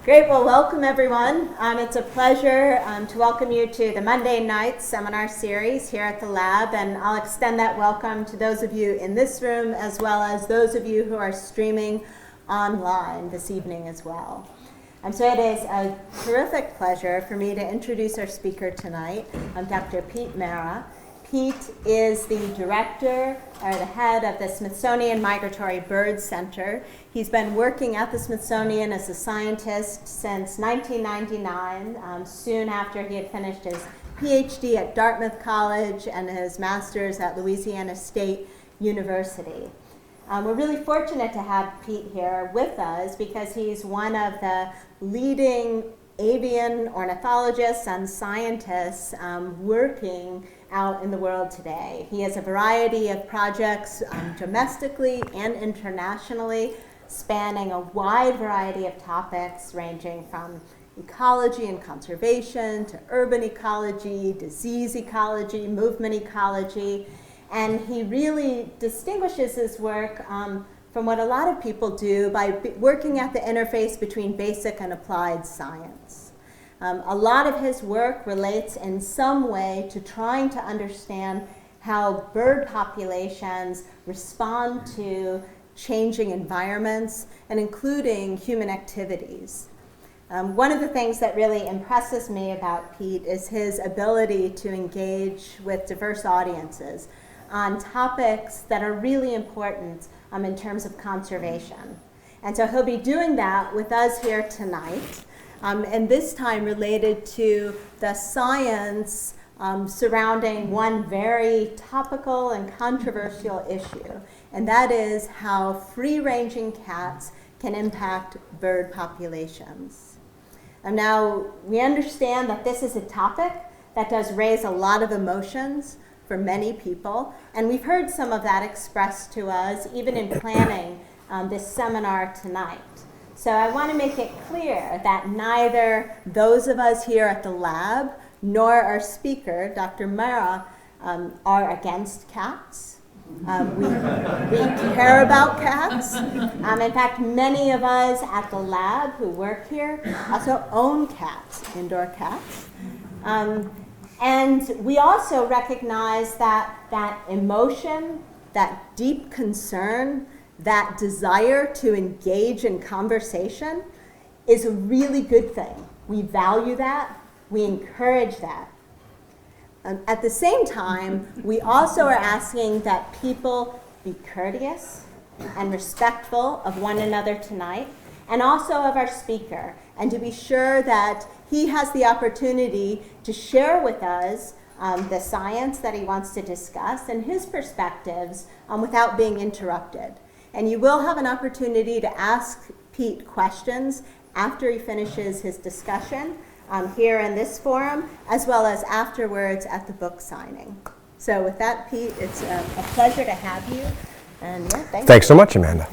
Great, well, welcome everyone. It's a pleasure to welcome you to the Monday night seminar series here at the lab, and I'll extend that welcome to those of you in this room as well as those of you who are streaming online this evening as well. So it is a terrific pleasure for me to introduce our speaker tonight. I'm Dr. Pete Mara. Pete is the director or the head of the Smithsonian Migratory Bird Center. He's been working at the Smithsonian as a scientist since 1999, soon after he had finished his PhD at Dartmouth College and his master's at Louisiana State University. We're really fortunate to have Pete here with us because he's one of the leading avian ornithologists and scientists working out in the world today. He has a variety of projects domestically and internationally, spanning a wide variety of topics ranging from ecology and conservation to urban ecology, disease ecology, movement ecology. And he really distinguishes his work from what a lot of people do by working at the interface between basic and applied science. A lot of his work relates in some way to trying to understand how bird populations respond to changing environments and including human activities. One of the things that really impresses me about Pete is his ability to engage with diverse audiences on topics that are really important in terms of conservation. And so he'll be doing that with us here tonight, and this time related to the science surrounding one very topical and controversial issue, and that is how free-ranging cats can impact bird populations. And now, we understand that this is a topic that does raise a lot of emotions for many people, and we've heard some of that expressed to us even in planning this seminar tonight. So I want to make it clear that neither those of us here at the lab nor our speaker, Dr. Mara, are against cats. We care about cats. In fact, many of us at the lab who work here also own cats, indoor cats. And we also recognize that emotion, that deep concern, that desire to engage in conversation is a really good thing. We value that. We encourage that. At the same time, we also are asking that people be courteous and respectful of one another tonight, and also of our speaker, and to be sure that he has the opportunity to share with us the science that he wants to discuss and his perspectives without being interrupted. And you will have an opportunity to ask Pete questions after he finishes his discussion here in this forum, as well as afterwards at the book signing. So with that, Pete, it's a pleasure to have you. And yeah, thanks so much, Amanda.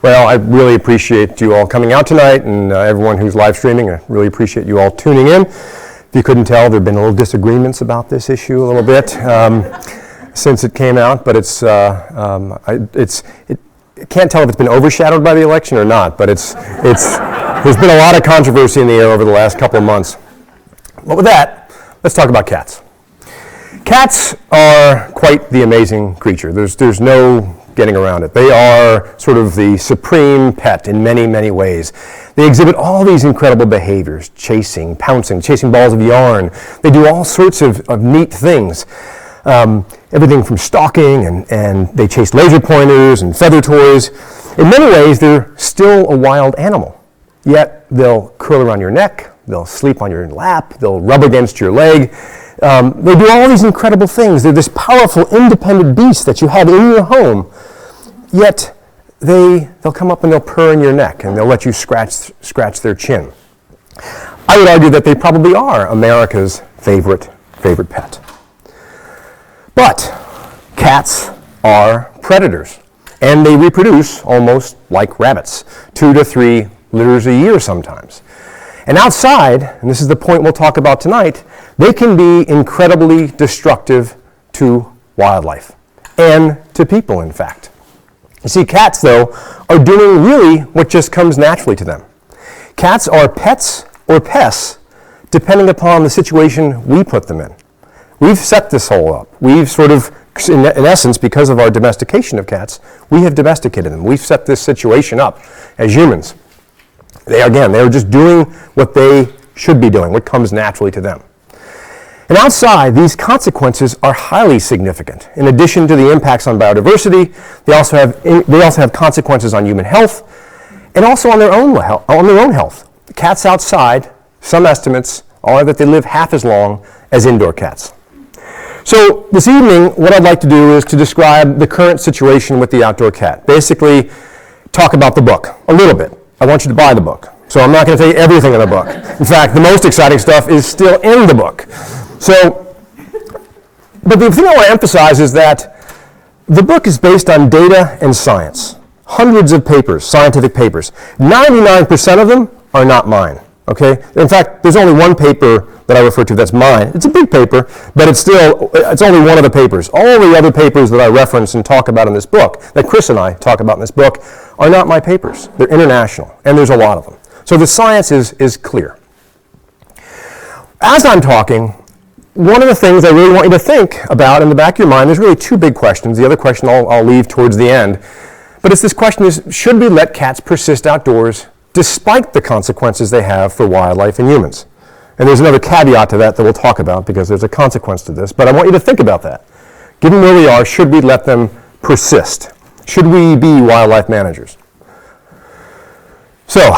Well, I really appreciate you all coming out tonight, and everyone who's live streaming. I really appreciate you all tuning in. If you couldn't tell, there have been little disagreements about this issue a little bit since it came out, but I can't tell if it's been overshadowed by the election or not, but there's been a lot of controversy in the air over the last couple of months. But with that, let's talk about cats. Cats are quite the amazing creature. There's no getting around it. They are sort of the supreme pet in many, many ways. They exhibit all these incredible behaviors: chasing, pouncing, chasing balls of yarn. They do all sorts of neat things. Everything from stalking, and they chase laser pointers and feather toys. In many ways, they're still a wild animal. Yet they'll curl around your neck, they'll sleep on your lap, they'll rub against your leg. They do all these incredible things. They're this powerful, independent beast that you have in your home. Yet they'll come up and they'll purr in your neck, and they'll let you scratch their chin. I would argue that they probably are America's favorite pet. But cats are predators, and they reproduce almost like rabbits, 2 to 3 litters a year sometimes. And outside, and this is the point we'll talk about tonight, they can be incredibly destructive to wildlife, and to people, in fact. You see, cats, though, are doing really what just comes naturally to them. Cats are pets or pests, depending upon the situation we put them in. We've set this all up. We've sort of, in essence, because of our domestication of cats, we have domesticated them. We've set this situation up as humans. They're just doing what they should be doing, what comes naturally to them. And outside, these consequences are highly significant. In addition to the impacts on biodiversity, they also have consequences on human health and also on their own health. Cats outside, some estimates are that they live half as long as indoor cats. So this evening, what I'd like to do is to describe the current situation with the outdoor cat. Basically, talk about the book a little bit. I want you to buy the book. So I'm not going to tell you everything in the book. In fact, the most exciting stuff is still in the book. But the thing I want to emphasize is that the book is based on data and science. Hundreds of papers, scientific papers. 99% of them are not mine, okay? In fact, there's only one paper that I refer to that's mine. It's a big paper, but it's only one of the papers. All the other papers that I reference and talk about in this book, that Chris and I talk about in this book, are not my papers. They're international, and there's a lot of them. So the science is clear. As I'm talking, one of the things I really want you to think about in the back of your mind, there's really two big questions. The other question I'll leave towards the end. But it's this question is, should we let cats persist outdoors despite the consequences they have for wildlife and humans? And there's another caveat to that we'll talk about because there's a consequence to this. But I want you to think about that. Given where we are, should we let them persist? Should we be wildlife managers? So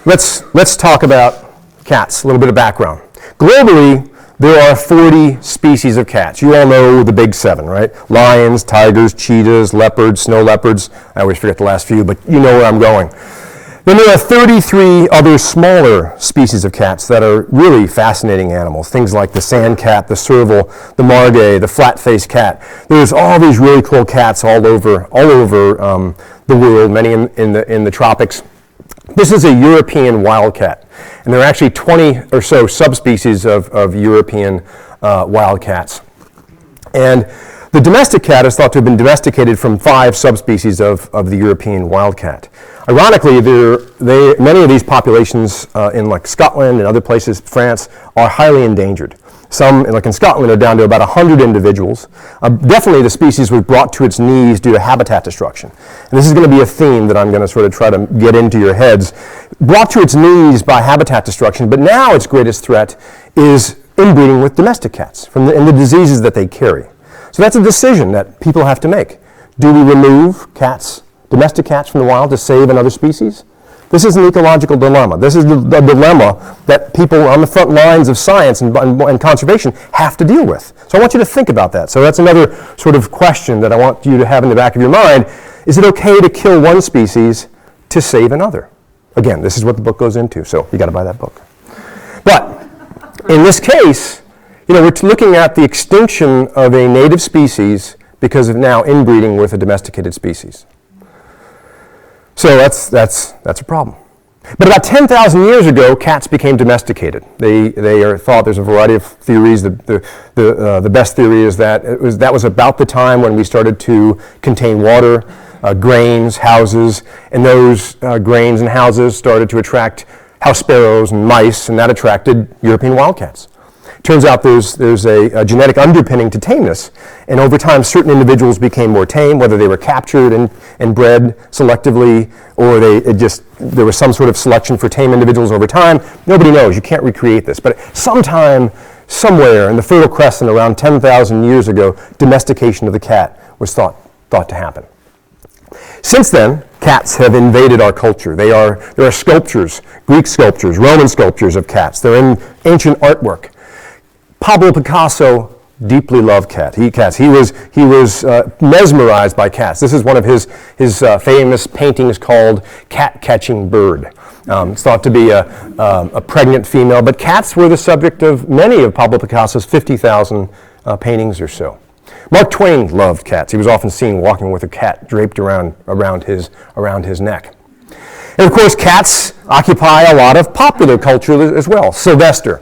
let's talk about cats, a little bit of background. Globally, there are 40 species of cats. You all know the big 7, right? Lions, tigers, cheetahs, leopards, snow leopards. I always forget the last few, but you know where I'm going. Then there are 33 other smaller species of cats that are really fascinating animals. Things like the sand cat, the serval, the margay, the flat-faced cat. There's all these really cool cats all over the world, many in the tropics. This is a European wildcat, and there are actually 20 or so subspecies of European wildcats. And the domestic cat is thought to have been domesticated from 5 subspecies of the European wildcat. Ironically, many of these populations in like Scotland and other places, France, are highly endangered. Some, like in Scotland, are down to about 100 individuals. Definitely the species was brought to its knees due to habitat destruction. And this is going to be a theme that I'm going to sort of try to get into your heads. Brought to its knees by habitat destruction, but now its greatest threat is inbreeding with domestic cats and the diseases that they carry. So that's a decision that people have to make. Do we remove cats, domestic cats from the wild to save another species? This is an ecological dilemma. This is the dilemma that people on the front lines of science and conservation have to deal with. So I want you to think about that. So that's another sort of question that I want you to have in the back of your mind. Is it okay to kill one species to save another? Again, this is what the book goes into, so you got to buy that book. But in this case, we're looking at the extinction of a native species because of now inbreeding with a domesticated species. So that's a problem. But about 10,000 years ago, cats became domesticated. They are thought, there's a variety of theories. The best theory is that that was about the time when we started to contain water, grains, houses, and those grains and houses started to attract house sparrows and mice, and that attracted European wildcats. Turns out there's a genetic underpinning to tameness, and over time certain individuals became more tame, whether they were captured and bred selectively, or there was some sort of selection for tame individuals over time. Nobody knows. You can't recreate this. But sometime, somewhere in the Fertile Crescent around 10,000 years ago, domestication of the cat was thought to happen. Since then, cats have invaded our culture. There are sculptures, Greek sculptures, Roman sculptures of cats. They're in ancient artwork. Pablo Picasso deeply loved cats. He was mesmerized by cats. This is one of his famous paintings called Cat Catching Bird. It's thought to be a pregnant female, but cats were the subject of many of Pablo Picasso's 50,000 paintings or so. Mark Twain loved cats. He was often seen walking with a cat draped around his neck. And of course, cats occupy a lot of popular culture as well. Sylvester,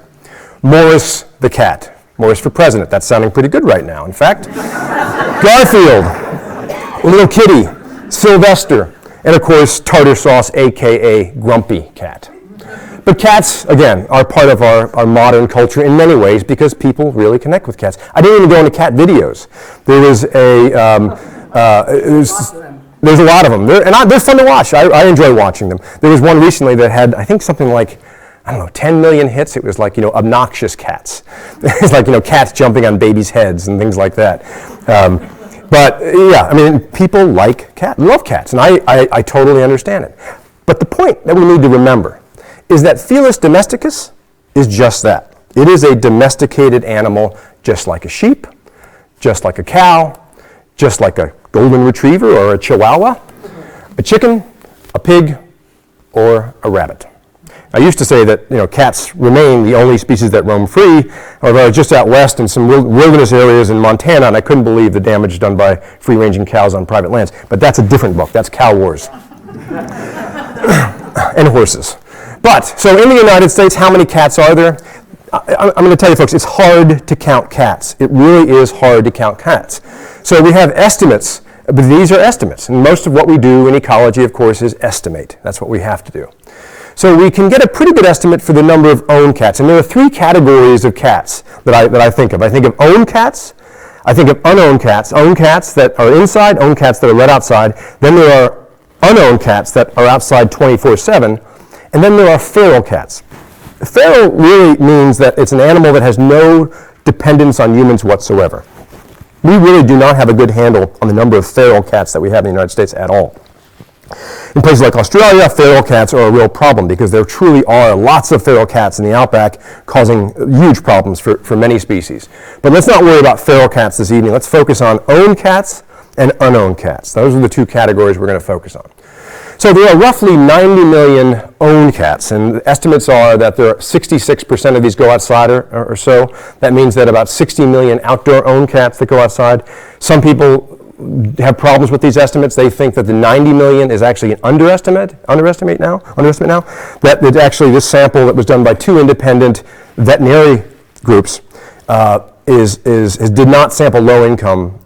Morris the cat. Morris for president. That's sounding pretty good right now, in fact. Garfield, Little Kitty, Sylvester, and of course, Tartar Sauce, AKA Grumpy Cat. But cats, again, are part of our modern culture in many ways because people really connect with cats. I didn't even go into cat videos. There was there's a lot of them. They're fun to watch. I enjoy watching them. There was one recently that had, I think, something like, 10 million hits. It was like, obnoxious cats. It's like, cats jumping on babies' heads and things like that. But yeah, people like cats, love cats, and I totally understand it. But the point that we need to remember is that Felis domesticus is just that. It is a domesticated animal, just like a sheep, just like a cow, just like a golden retriever or a chihuahua, a chicken, a pig, or a rabbit. I used to say that cats remain the only species that roam free, although I was just out west in some wilderness areas in Montana, and I couldn't believe the damage done by free-ranging cows on private lands. But that's a different book. That's Cow Wars. And horses. But, so in the United States, how many cats are there? I'm going to tell you folks, it's hard to count cats. It really is hard to count cats. So we have estimates, but these are estimates. And most of what we do in ecology, of course, is estimate. That's what we have to do. So we can get a pretty good estimate for the number of owned cats. And there are three categories of cats that I think of. I think of owned cats, I think of unowned cats that are inside, owned cats that are let outside. Then there are unowned cats that are outside 24/7. And then there are feral cats. Feral really means that it's an animal that has no dependence on humans whatsoever. We really do not have a good handle on the number of feral cats that we have in the United States at all. In places like Australia, feral cats are a real problem because there truly are lots of feral cats in the outback causing huge problems for many species. But let's not worry about feral cats this evening. Let's focus on owned cats and unowned cats. Those are the two categories we're going to focus on. So there are roughly 90 million owned cats, and estimates are that there are 66% of these go outside or so. That means that about 60 million outdoor owned cats that go outside. Some people have problems with these estimates. They think that the 90 million is actually an underestimate now. That actually this sample that was done by two independent veterinary groups did not sample low-income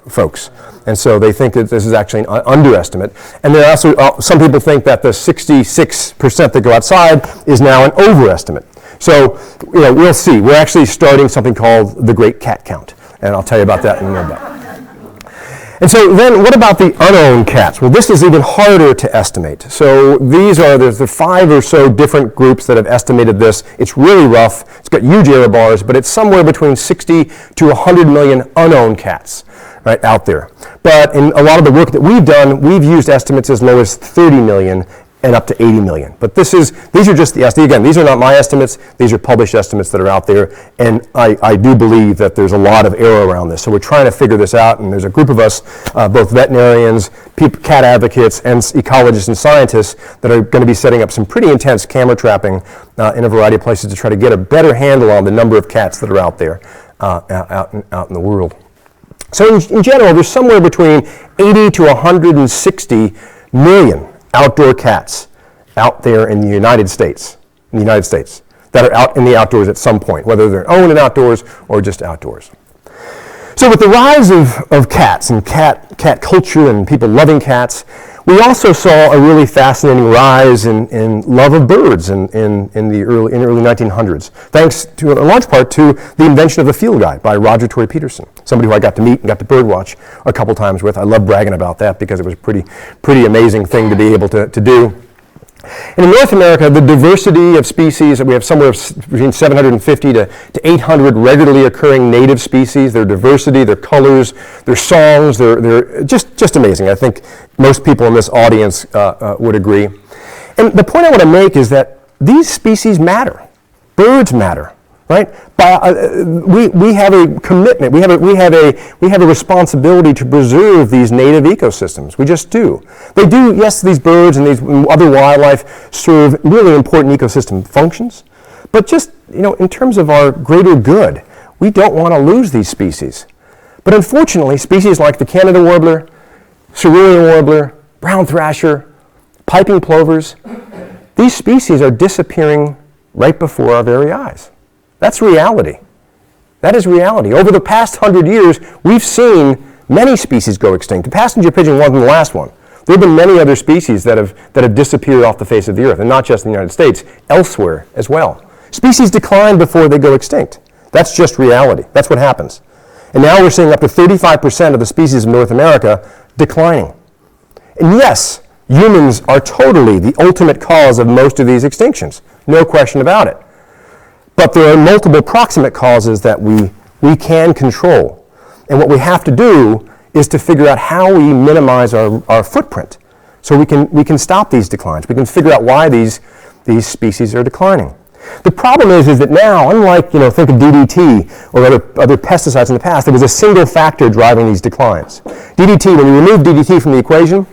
folks. And so they think that this is actually an underestimate. And there are also, some people think that the 66% that go outside is now an overestimate. So, we'll see. We're actually starting something called the Great Cat Count. And I'll tell you about that in a little bit. And so then what about the unowned cats? Well, this is even harder to estimate. So there's 5 or so different groups that have estimated this. It's really rough. It's got huge error bars, but it's somewhere between 60 to 100 million unowned cats right out there. But in a lot of the work that we've done, we've used estimates as low as 30 million and up to 80 million. But these are just the estimates. Again, these are not my estimates. These are published estimates that are out there. And I do believe that there's a lot of error around this. So we're trying to figure this out. And there's a group of us, both veterinarians, cat advocates, and ecologists and scientists that are going to be setting up some pretty intense camera trapping in a variety of places to try to get a better handle on the number of cats that are out there, out in the world. So in general, there's somewhere between 80 to 160 million outdoor cats out there in the United States, that are out in the outdoors at some point, whether they're owned in outdoors or just outdoors. So with the rise of cats and cat culture and people loving cats, we also saw a really fascinating rise in love of birds in the early 1900s, thanks to, in large part, to the invention of the field guide by Roger Tory Peterson, somebody who I got to meet and got to bird watch a couple times with. I love bragging about that because it was a pretty amazing thing to be able to do. And in North America, the diversity of species, we have somewhere between 750 to 800 regularly occurring native species. Their diversity, their colors, their songs, they're just amazing. I think most people in this audience would agree. And the point I want to make is that these species matter. Birds matter, right? We have a commitment. We have a responsibility to preserve these native ecosystems. We just do. They do. Yes, these birds and these other wildlife serve really important ecosystem functions. But just in terms of our greater good, we don't want to lose these species. But unfortunately, species like the Canada warbler, cerulean warbler, brown thrasher, piping plovers, these species are disappearing right before our very eyes. That's reality. That is reality. Over the past 100 years, we've seen many species go extinct. The passenger pigeon wasn't the last one. There have been many other species that have disappeared off the face of the earth, and not just in the United States, elsewhere as well. Species decline before they go extinct. That's just reality. That's what happens. And now we're seeing up to 35% of the species in North America declining. And yes, humans are totally the ultimate cause of most of these extinctions. No question about it. But there are multiple proximate causes that we can control. And what we have to do is to figure out how we minimize our footprint so we can stop these declines. We can figure out why these species are declining. The problem is that now, unlike, think of DDT or other pesticides in the past, there was a single factor driving these declines. DDT, when you remove DDT from the equation,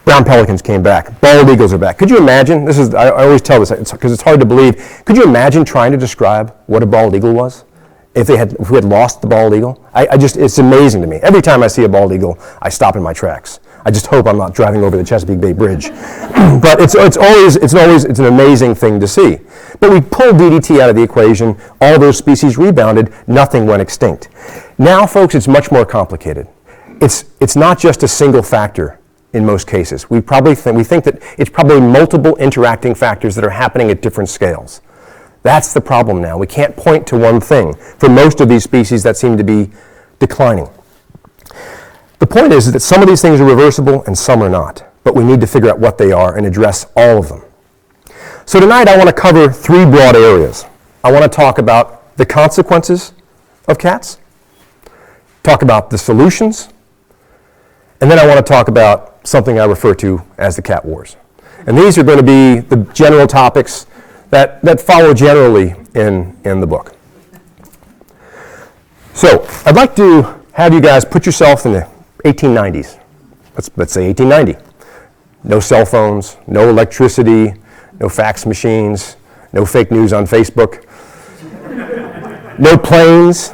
brown pelicans came back. Bald eagles are back. Could you imagine? I always tell this because it's hard to believe. Could you imagine trying to describe what a bald eagle was if we had lost the bald eagle? It's amazing to me. Every time I see a bald eagle, I stop in my tracks. I just hope I'm not driving over the Chesapeake Bay Bridge. But it's an amazing thing to see. But we pulled DDT out of the equation. All those species rebounded. Nothing went extinct. Now, folks, it's much more complicated. It's not just a single factor. In most cases, we think that it's probably multiple interacting factors that are happening at different scales. That's the problem now. We can't point to one thing for most of these species that seem to be declining. The point is that some of these things are reversible and some are not, but we need to figure out what they are and address all of them. So tonight I want to cover three broad areas. I want to talk about the consequences of cats, talk about the solutions, and then I want to talk about something I refer to as the cat wars. And these are going to be the general topics that follow generally in the book. So I'd like to have you guys put yourself in the 1890s. Let's say 1890. No cell phones, no electricity, no fax machines, no fake news on Facebook, no planes.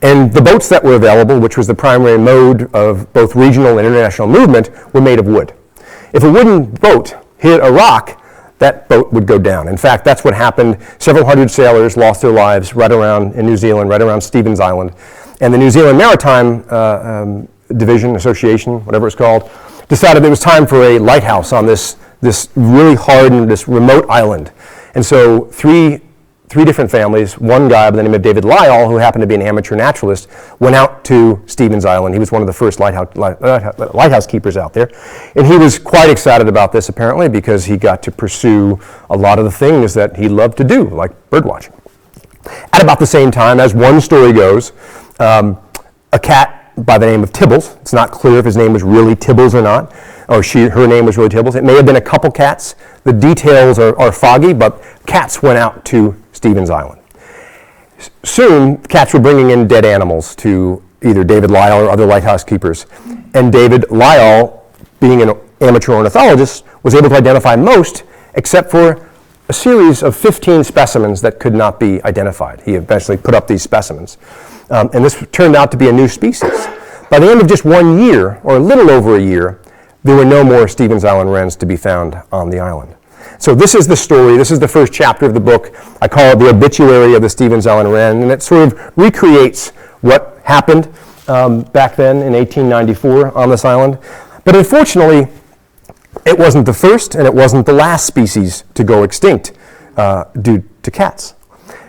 And the boats that were available, which was the primary mode of both regional and international movement, were made of wood. If a wooden boat hit a rock, that boat would go down. In fact, that's what happened. Several hundred sailors lost their lives right around in New Zealand, right around Stevens Island. And the New Zealand Maritime Division, Association, whatever it's called, decided it was time for a lighthouse on this really hardened, this remote island. And so three different families, one guy by the name of David Lyall, who happened to be an amateur naturalist, went out to Stevens Island. He was one of the first lighthouse keepers out there. And he was quite excited about this, apparently, because he got to pursue a lot of the things that he loved to do, like bird watching. At about the same time, as one story goes, a cat by the name of Tibbles, it's not clear if his name was really Tibbles or not, or her name was really Tibbles. It may have been a couple cats. The details are foggy, but cats went out to Stevens Island. Soon, cats were bringing in dead animals to either David Lyall or other lighthouse keepers. And David Lyall, being an amateur ornithologist, was able to identify most, except for a series of 15 specimens that could not be identified. He eventually put up these specimens. And this turned out to be a new species. By the end of just 1 year, or a little over a year, there were no more Stevens Island wrens to be found on the island. So this is the story. This is the first chapter of the book. I call it the obituary of the Stevens Island wren, and it sort of recreates what happened back then in 1894 on this island. But unfortunately, it wasn't the first and it wasn't the last species to go extinct due to cats.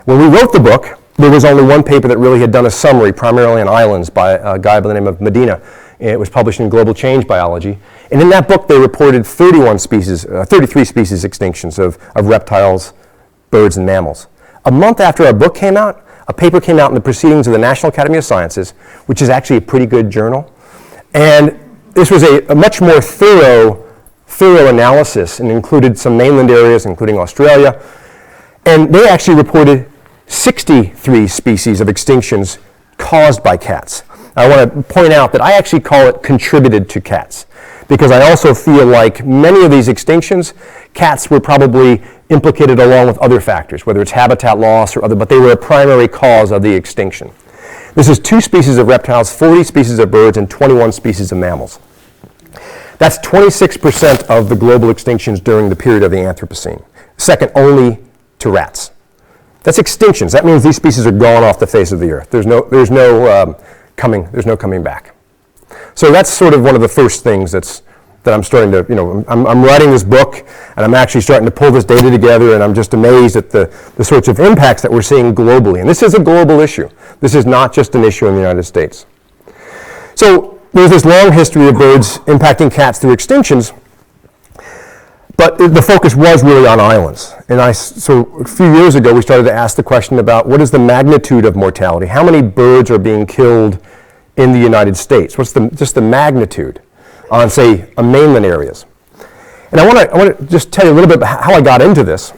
When we wrote the book, there was only one paper that really had done a summary, primarily on islands, by a guy by the name of Medina. It was published in Global Change Biology. And in that book, they reported 33 species extinctions of reptiles, birds, and mammals. A month after our book came out, a paper came out in the Proceedings of the National Academy of Sciences, which is actually a pretty good journal. And this was a much more thorough analysis and included some mainland areas, including Australia. And they actually reported 63 species of extinctions caused by cats. I want to point out that I actually call it contributed to cats, because I also feel like many of these extinctions, cats were probably implicated along with other factors, whether it's habitat loss or other, but they were a primary cause of the extinction. This is 2 species of reptiles, 40 species of birds, and 21 species of mammals. That's 26% of the global extinctions during the period of the Anthropocene, second only to rats. That's extinctions. That means these species are gone off the face of the earth. There's no there's no coming back. So that's sort of one of the first things that I'm starting to, I'm writing this book, and I'm actually starting to pull this data together, and I'm just amazed at the sorts of impacts that we're seeing globally. And this is a global issue. This is not just an issue in the United States. So there's this long history of birds impacting cats through extinctions, but the focus was really on islands. And so a few years ago, we started to ask the question about what is the magnitude of mortality? How many birds are being killed in the United States? What's just the magnitude on, say, mainland areas? And I want to just tell you a little bit about how I got into this.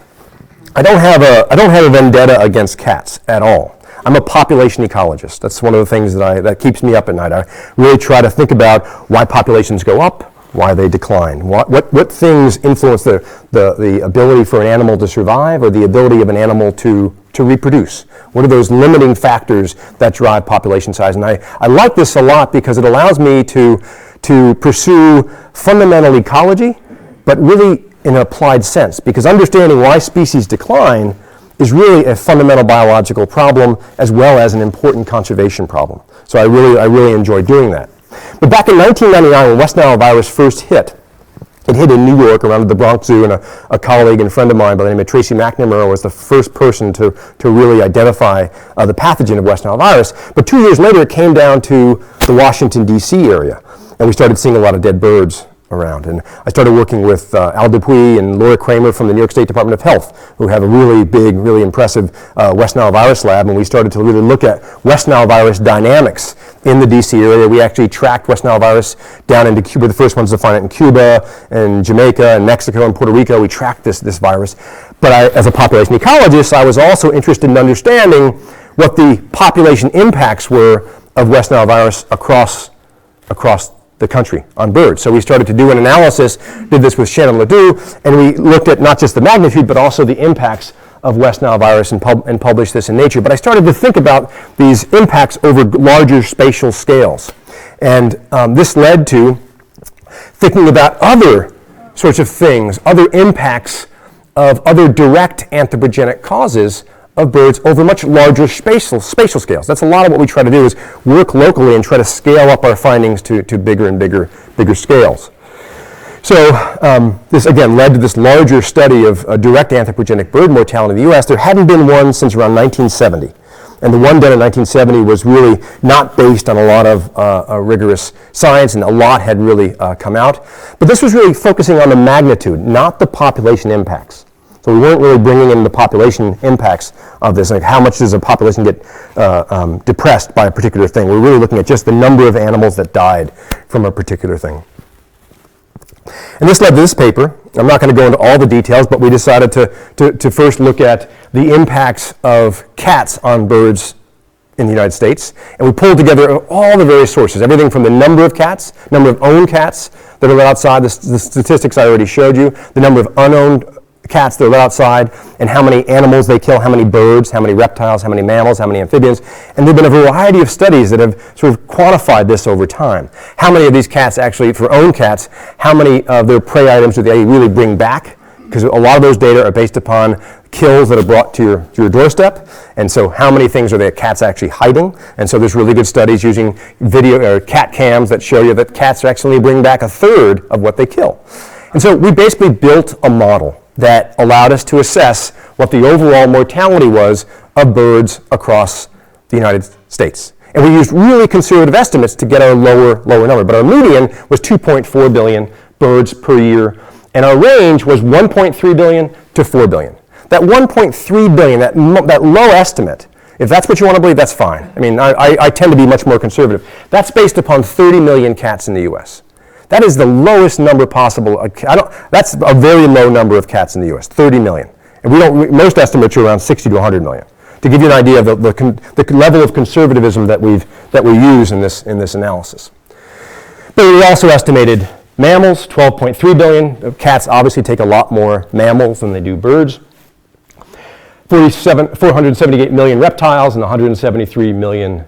I don't have a vendetta against cats at all. I'm a population ecologist. That's one of the things that keeps me up at night. I really try to think about why populations go up, why they decline, what things influence the ability for an animal to survive or the ability of an animal to reproduce. What are those limiting factors that drive population size? And I like this a lot because it allows me to pursue fundamental ecology, but really in an applied sense, because understanding why species decline is really a fundamental biological problem as well as an important conservation problem. So I really enjoy doing that. But back in 1999, when West Nile virus first hit, it hit in New York around the Bronx Zoo, and a colleague and friend of mine by the name of Tracy McNamara was the first person to really identify the pathogen of West Nile virus. But 2 years later, it came down to the Washington, D.C. area, and we started seeing a lot of dead birds around. And I started working with Al Dupuy and Laura Kramer from the New York State Department of Health, who have a really big, really impressive West Nile virus lab, and we started to really look at West Nile virus dynamics in the DC area. We actually tracked West Nile virus down into Cuba, the first ones to find it in Cuba and Jamaica and Mexico and Puerto Rico. We tracked this virus. But as a population ecologist, I was also interested in understanding what the population impacts were of West Nile virus across the country on birds. So we started to do an analysis, did this with Shannon Ledoux, and we looked at not just the magnitude, but also the impacts of West Nile virus and published this in Nature. But I started to think about these impacts over larger spatial scales. And this led to thinking about other sorts of things, other impacts of other direct anthropogenic causes of birds over much larger spatial scales. That's a lot of what we try to do, is work locally and try to scale up our findings to bigger and bigger scales. So this again led to this larger study of direct anthropogenic bird mortality in the U.S. There hadn't been one since around 1970. And the one done in 1970 was really not based on a lot of rigorous science, and a lot had really come out. But this was really focusing on the magnitude, not the population impacts. So we weren't really bringing in the population impacts of this, like how much does a population get depressed by a particular thing. We're really looking at just the number of animals that died from a particular thing. And this led to this paper. I'm not going to go into all the details, but we decided to first look at the impacts of cats on birds in the United States. And we pulled together all the various sources, everything from the number of cats, number of owned cats that are let outside, the statistics I already showed you, the number of unowned cats that are let outside, and how many animals they kill, how many birds, how many reptiles, how many mammals, how many amphibians. And there have been a variety of studies that have sort of quantified this over time. How many of these cats actually, for owned cats, how many of their prey items do they really bring back? Because a lot of those data are based upon kills that are brought to your doorstep. And so how many things are the cats actually hiding? And so there's really good studies using video or cat cams that show you that cats actually bring back a third of what they kill. And so we basically built a model that allowed us to assess what the overall mortality was of birds across the United States. And we used really conservative estimates to get our lower number. But our median was 2.4 billion birds per year, and our range was 1.3 billion to 4 billion. That 1.3 billion, that low estimate, if that's what you want to believe, that's fine. I mean, I tend to be much more conservative. That's based upon 30 million cats in the U.S. That is the lowest number possible. That's a very low number of cats in the U.S., 30 million. And most estimates are around 60 to 100 million. To give you an idea of the level of conservatism that we use in this analysis. But we also estimated mammals, 12.3 billion. Cats obviously take a lot more mammals than they do birds. 478 million reptiles and 173 million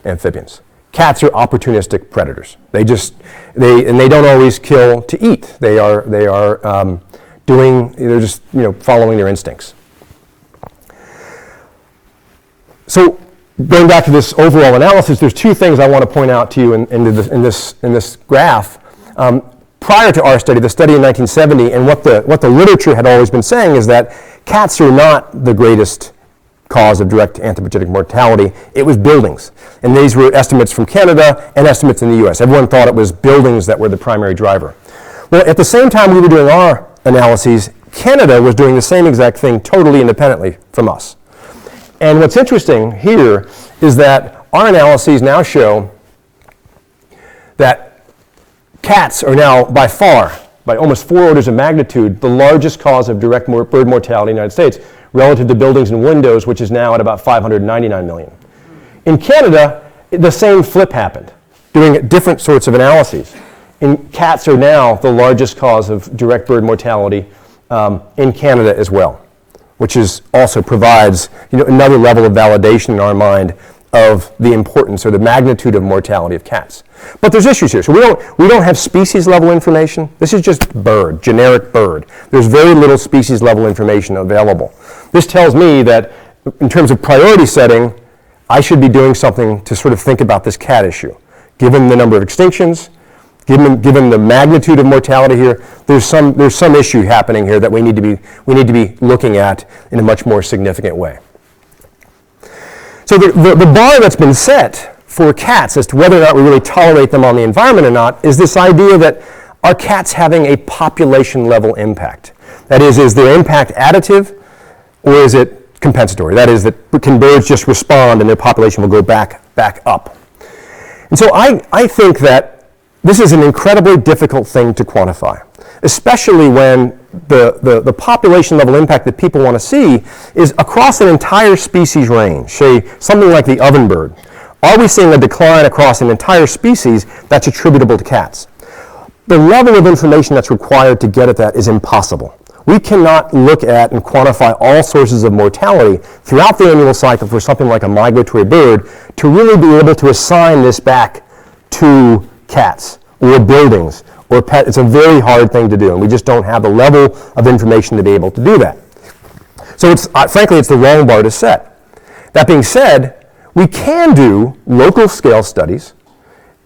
amphibians. Cats are opportunistic predators. They don't always kill to eat. They're just following their instincts. So going back to this overall analysis, there's two things I want to point out to you in this graph. Prior to our study, the study in 1970, and what the literature had always been saying is that cats are not the greatest cause of direct anthropogenic mortality. It was buildings. And these were estimates from Canada and estimates in the US. Everyone thought it was buildings that were the primary driver. Well, at the same time we were doing our analyses, Canada was doing the same exact thing totally independently from us. And what's interesting here is that our analyses now show that cats are now by far, by almost 4 orders of magnitude, the largest cause of direct bird mortality in the United States relative to buildings and windows, which is now at about 599 million. In Canada, the same flip happened, doing different sorts of analyses. Cats are now the largest cause of direct bird mortality in Canada as well, which is also provides another level of validation in our mind of the importance or the magnitude of mortality of cats. But there's issues here. So we don't have species level information. This is just bird, generic bird. There's very little species level information available. This tells me that in terms of priority setting, I should be doing something to sort of think about this cat issue. Given the number of extinctions, given the magnitude of mortality here, there's some issue happening here that we need to be looking at in a much more significant way. So the bar that's been set for cats as to whether or not we really tolerate them on the environment or not is this idea that are cats having a population level impact? That is their impact additive or is it compensatory? That is, that can birds just respond and their population will go back up? And so I think that this is an incredibly difficult thing to quantify, especially when the population level impact that people want to see is across an entire species range, say something like the ovenbird. Are we seeing a decline across an entire species that's attributable to cats? The level of information that's required to get at that is impossible. We cannot look at and quantify all sources of mortality throughout the annual cycle for something like a migratory bird to really be able to assign this back to cats or buildings or pet. It's a very hard thing to do, and we just don't have the level of information to be able to do that. So frankly, it's the wrong bar to set. That being said, we can do local scale studies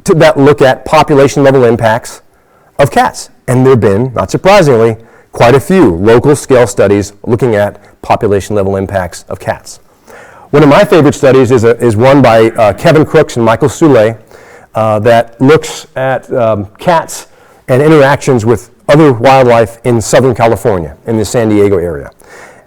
that look at population level impacts of cats. And there have been, not surprisingly, quite a few local scale studies looking at population level impacts of cats. One of my favorite studies is one by Kevin Crooks and Michael Soule that looks at cats and interactions with other wildlife in Southern California, in the San Diego area.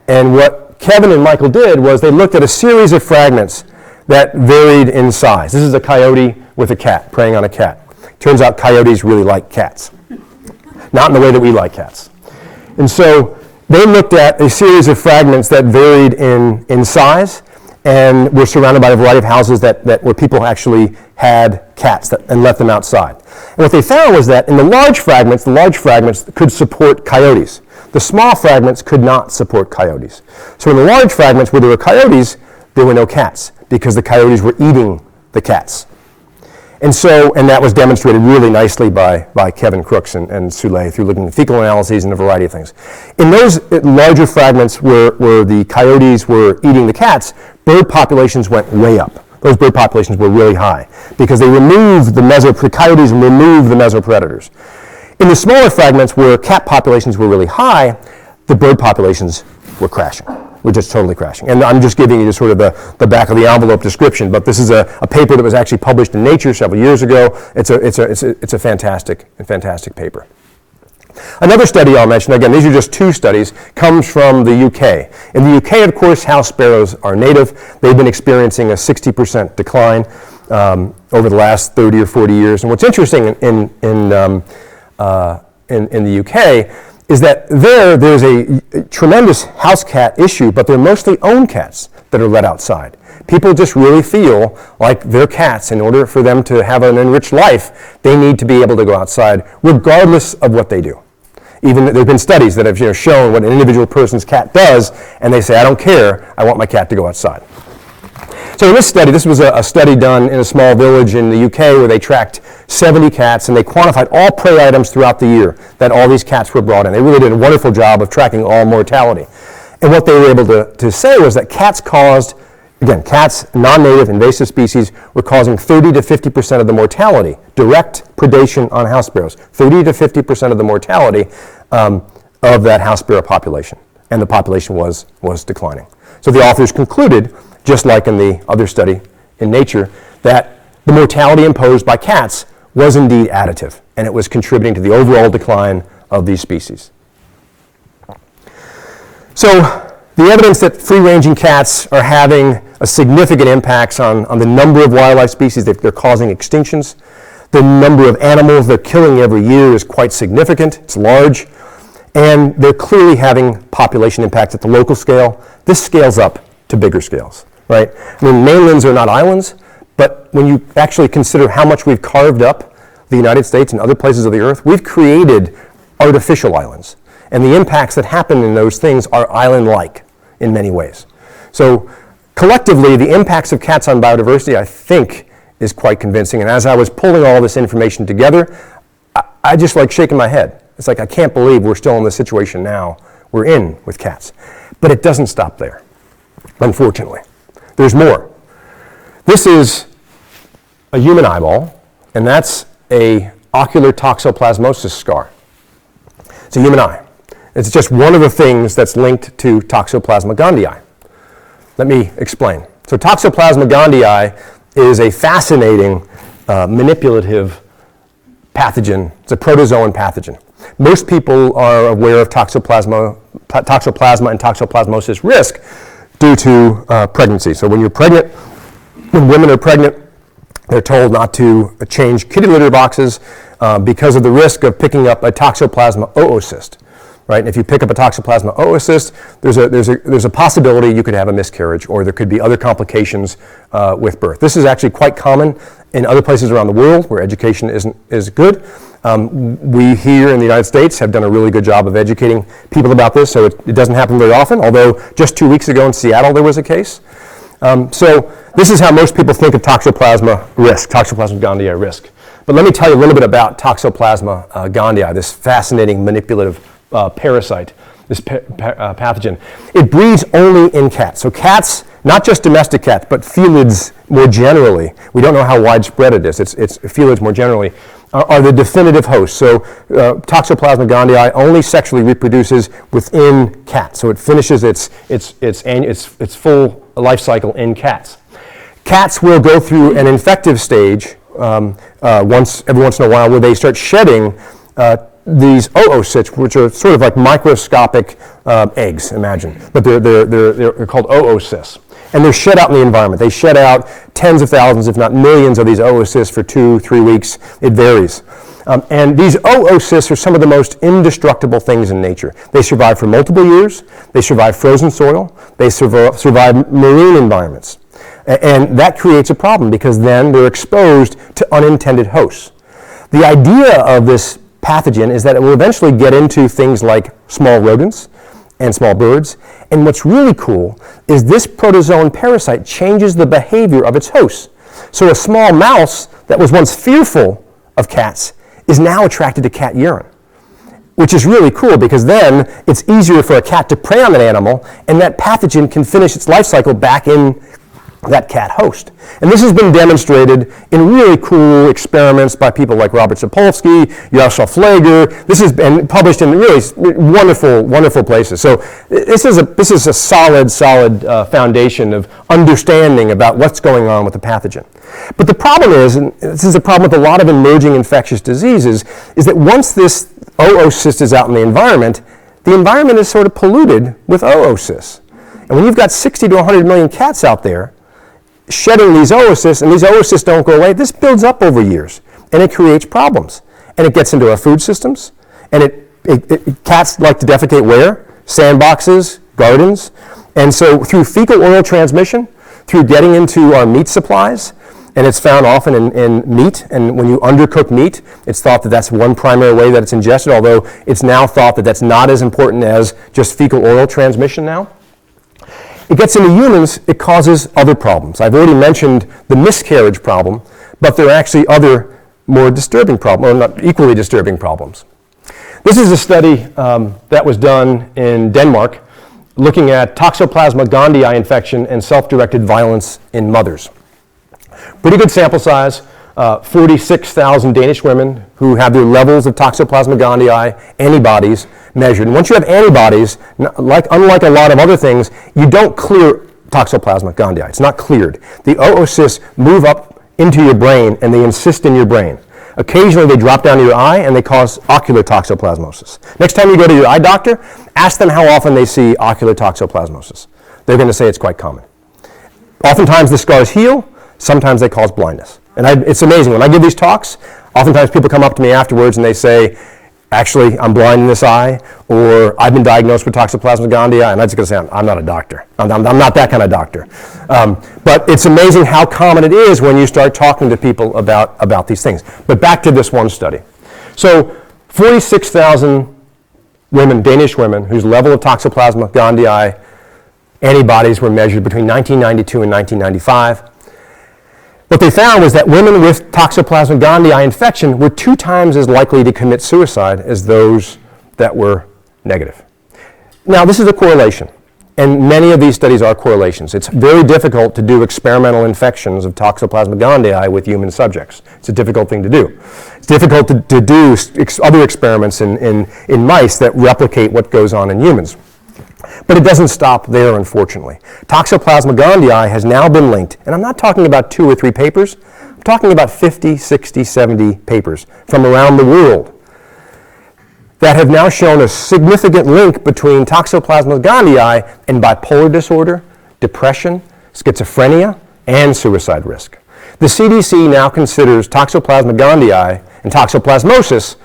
And what Kevin and Michael did was they looked at a series of fragments that varied in size. This is a coyote with a cat, preying on a cat. Turns out coyotes really like cats. Not in the way that we like cats. And so they looked at a series of fragments that varied in size and were surrounded by a variety of houses where people actually had cats and let them outside. And what they found was that in the large fragments could support coyotes. The small fragments could not support coyotes. So in the large fragments where there were coyotes, there were no cats because the coyotes were eating the cats. And that was demonstrated really nicely by Kevin Crooks and Soule through looking at fecal analyses and a variety of things. In those larger fragments where the coyotes were eating the cats, bird populations went way up. Those bird populations were really high because they removed the coyotes and removed the mesopredators. In the smaller fragments where cat populations were really high, the bird populations were crashing. We're just totally crashing. And I'm just giving you sort of the back of the envelope description, but this is a paper that was actually published in Nature several years ago. It's a fantastic paper. Another study I'll mention, again, these are just two studies, comes from the UK. In the UK, of course, house sparrows are native. They've been experiencing a 60% decline over the last 30 or 40 years. And what's interesting in the UK is that there's a tremendous house cat issue, but they're mostly owned cats that are let outside. People just really feel like their cats, in order for them to have an enriched life, they need to be able to go outside regardless of what they do. Even there have been studies that have shown what an individual person's cat does, and they say, I don't care, I want my cat to go outside. So in this study, this was a study done in a small village in the UK where they tracked 70 cats and they quantified all prey items throughout the year that all these cats were brought in. They really did a wonderful job of tracking all mortality. And what they were able to say was that cats caused again, cats, non-native invasive species, were causing 30 to 50% of the mortality, direct predation on house sparrows, 30 to 50% of the mortality of that house sparrow population. And the population was declining. So the authors concluded, just like in the other study in Nature, that the mortality imposed by cats was indeed additive, and it was contributing to the overall decline of these species. So the evidence that free-ranging cats are having a significant impact on the number of wildlife species, that they're causing extinctions. The number of animals they're killing every year is quite significant, it's large, and they're clearly having population impacts at the local scale. This scales up to bigger scales, right? I mean, mainlands are not islands, but when you actually consider how much we've carved up the United States and other places of the earth, we've created artificial islands. And the impacts that happen in those things are island-like in many ways. So collectively, the impacts of cats on biodiversity, I think, is quite convincing. And as I was pulling all this information together, I just like shaking my head. It's like, I can't believe we're still in the situation now we're in with cats. But it doesn't stop there, unfortunately. There's more. This is a human eyeball, and that's a ocular toxoplasmosis scar. It's a human eye. It's just one of the things that's linked to Toxoplasma gondii. Let me explain. So Toxoplasma gondii is a fascinating manipulative pathogen. It's a protozoan pathogen. Most people are aware of toxoplasma and toxoplasmosis risk due to pregnancy. So when you're pregnant, when women are pregnant, they're told not to change kitty litter boxes because of the risk of picking up a Toxoplasma oocyst. Right? And if you pick up a Toxoplasma oocyst, there's a possibility you could have a miscarriage, or there could be other complications with birth. This is actually quite common in other places around the world where education is good. We here in the United States have done a really good job of educating people about this, so it doesn't happen very often, although just 2 weeks ago in Seattle there was a case. So this is how most people think of Toxoplasma gondii risk. But let me tell you a little bit about Toxoplasma gondii, this fascinating manipulative parasite, this pathogen. It breeds only in cats. So cats, not just domestic cats, but felids more generally. We don't know how widespread it is. It's felids more generally are the definitive host. So Toxoplasma gondii only sexually reproduces within cats. So it finishes its full life cycle in cats. Cats will go through an infective stage every once in a while where they start shedding these oocysts, which are sort of like microscopic eggs, imagine. But they're called oocysts. And they're shed out in the environment. They shed out tens of thousands, if not millions, of these oocysts for 2-3 weeks. It varies. And these oocysts are some of the most indestructible things in nature. They survive for multiple years. They survive frozen soil. They survive marine environments. And that creates a problem because then they're exposed to unintended hosts. The idea of this pathogen is that it will eventually get into things like small rodents and small birds. And what's really cool is this protozoan parasite changes the behavior of its hosts. So a small mouse that was once fearful of cats is now attracted to cat urine, which is really cool because then it's easier for a cat to prey on an animal, and that pathogen can finish its life cycle back in that cat host. And this has been demonstrated in really cool experiments by people like Robert Sapolsky, Yaroslav Flager. This has been published in really wonderful places. So this is a solid foundation of understanding about what's going on with the pathogen. But the problem is, and this is a problem with a lot of emerging infectious diseases, is that once this oocyst is out in the environment is sort of polluted with oocysts. And when you've got 60 to 100 million cats out there shedding these oocysts, and these oocysts don't go away, this builds up over years, and it creates problems. And it gets into our food systems, and cats like to defecate where? Sandboxes, gardens. And so through fecal oral transmission, through getting into our meat supplies, and it's found often in meat, and when you undercook meat, it's thought that that's one primary way that it's ingested, although it's now thought that that's not as important as just fecal oral transmission now. It gets into humans, it causes other problems. I've already mentioned the miscarriage problem, but there are actually other more disturbing problems, or not equally disturbing problems. This is a study that was done in Denmark looking at Toxoplasma gondii infection and self-directed violence in mothers. Pretty good sample size, 46,000 Danish women who have their levels of Toxoplasma gondii antibodies measured. And once you have antibodies, unlike a lot of other things, you don't clear Toxoplasma gondii. It's not cleared. The oocysts move up into your brain and they insist in your brain. Occasionally they drop down to your eye and they cause ocular toxoplasmosis. Next time you go to your eye doctor, ask them how often they see ocular toxoplasmosis. They're going to say it's quite common. Oftentimes the scars heal, sometimes they cause blindness. And it's amazing, when I give these talks, oftentimes people come up to me afterwards and they say, actually, I'm blind in this eye, or I've been diagnosed with Toxoplasma gondii, and I'm just going to say, I'm not a doctor. I'm not that kind of doctor. But it's amazing how common it is when you start talking to people about these things. But back to this one study. So 46,000 women, Danish women, whose level of Toxoplasma gondii antibodies were measured between 1992 and 1995. What they found was that women with Toxoplasma gondii infection were 2 times as likely to commit suicide as those that were negative. Now, this is a correlation, and many of these studies are correlations. It's very difficult to do experimental infections of Toxoplasma gondii with human subjects. It's a difficult thing to do. It's difficult to do other experiments in mice that replicate what goes on in humans. But it doesn't stop there, unfortunately. Toxoplasma gondii has now been linked, and I'm not talking about 2 or 3 papers, I'm talking about 50, 60, 70 papers from around the world that have now shown a significant link between Toxoplasma gondii and bipolar disorder, depression, schizophrenia, and suicide risk. The CDC now considers Toxoplasma gondii and toxoplasmosis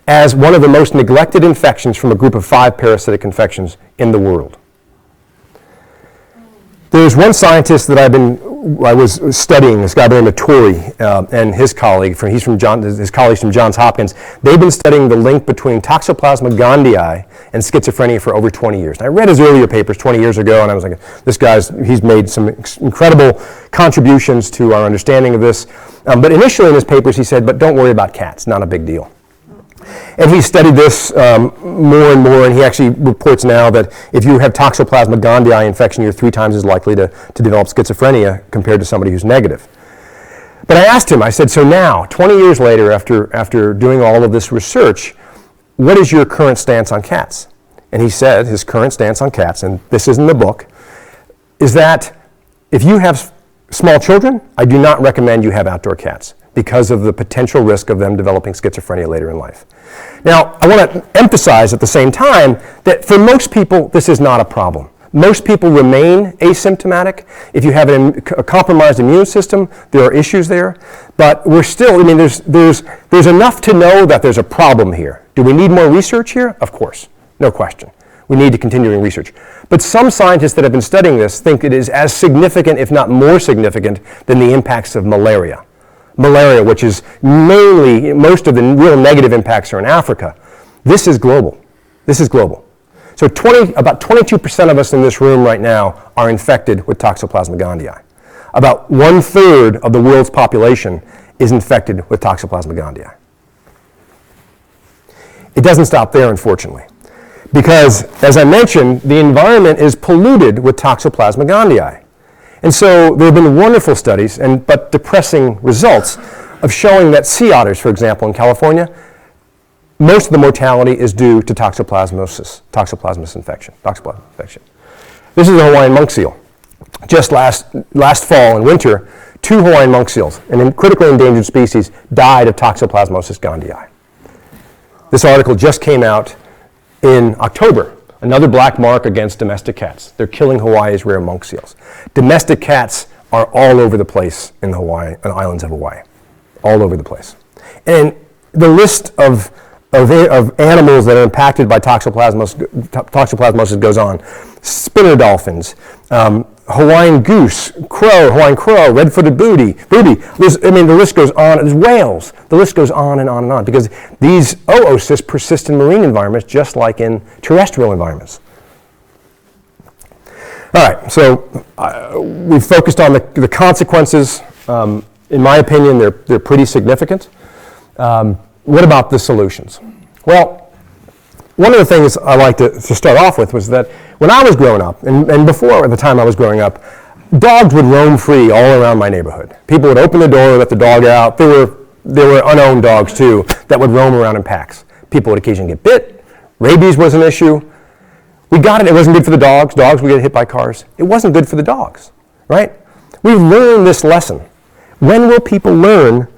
as one of the most neglected infections from a group of 5 parasitic infections in the world. There's one scientist that I was studying, this guy by the name of Torrey, and his colleagues from Johns Hopkins. They've been studying the link between Toxoplasma gondii and schizophrenia for over 20 years. And I read his earlier papers 20 years ago, and I was like, he's made some incredible contributions to our understanding of this. But initially in his papers he said, but don't worry about cats, not a big deal. And he studied this more and more, and he actually reports now that if you have Toxoplasma gondii infection, you're 3 times as likely to develop schizophrenia compared to somebody who's negative. But I asked him, I said, so now, 20 years later, after doing all of this research, what is your current stance on cats? And he said his current stance on cats, and this is in the book, is that if you have small children, I do not recommend you have outdoor cats because of the potential risk of them developing schizophrenia later in life. Now, I want to emphasize at the same time that for most people, this is not a problem. Most people remain asymptomatic. If you have a compromised immune system, there are issues there. But we're still, there's enough to know that there's a problem here. Do we need more research here? Of course, no question. We need to continue doing research. But some scientists that have been studying this think it is as significant, if not more significant, than the impacts of malaria. Malaria, which is mainly, most of the real negative impacts are in Africa. This is global. This is global. So about 22% of us in this room right now are infected with Toxoplasma gondii. About 1/3 of the world's population is infected with Toxoplasma gondii. It doesn't stop there, unfortunately, because, as I mentioned, the environment is polluted with Toxoplasma gondii. And so there have been wonderful studies, but depressing results, of showing that sea otters, for example, in California, most of the mortality is due to toxoplasmosis infection. This is a Hawaiian monk seal. Just last fall and winter, 2 Hawaiian monk seals, a critically endangered species, died of Toxoplasmosis gondii. This article just came out in October. Another black mark against domestic cats. They're killing Hawaii's rare monk seals. Domestic cats are all over the place in the islands of Hawaii. All over the place. And the list of animals that are impacted by toxoplasmosis goes on. Spinner dolphins, Hawaiian goose, Hawaiian crow, red-footed booty. The list goes on. There's whales. The list goes on and on and on, because these oocysts persist in marine environments just like in terrestrial environments. All right, so we've focused on the consequences. In my opinion, they're pretty significant. What about the solutions? Well, one of the things I like to start off with was that when I was growing up, and before at the time I was growing up, dogs would roam free all around my neighborhood. People would open the door, let the dog out. There were unowned dogs too that would roam around in packs. People would occasionally get bit. Rabies was an issue. We got it. It wasn't good for the dogs. Dogs would get hit by cars. It wasn't good for the dogs, right? We've learned this lesson. When will people learn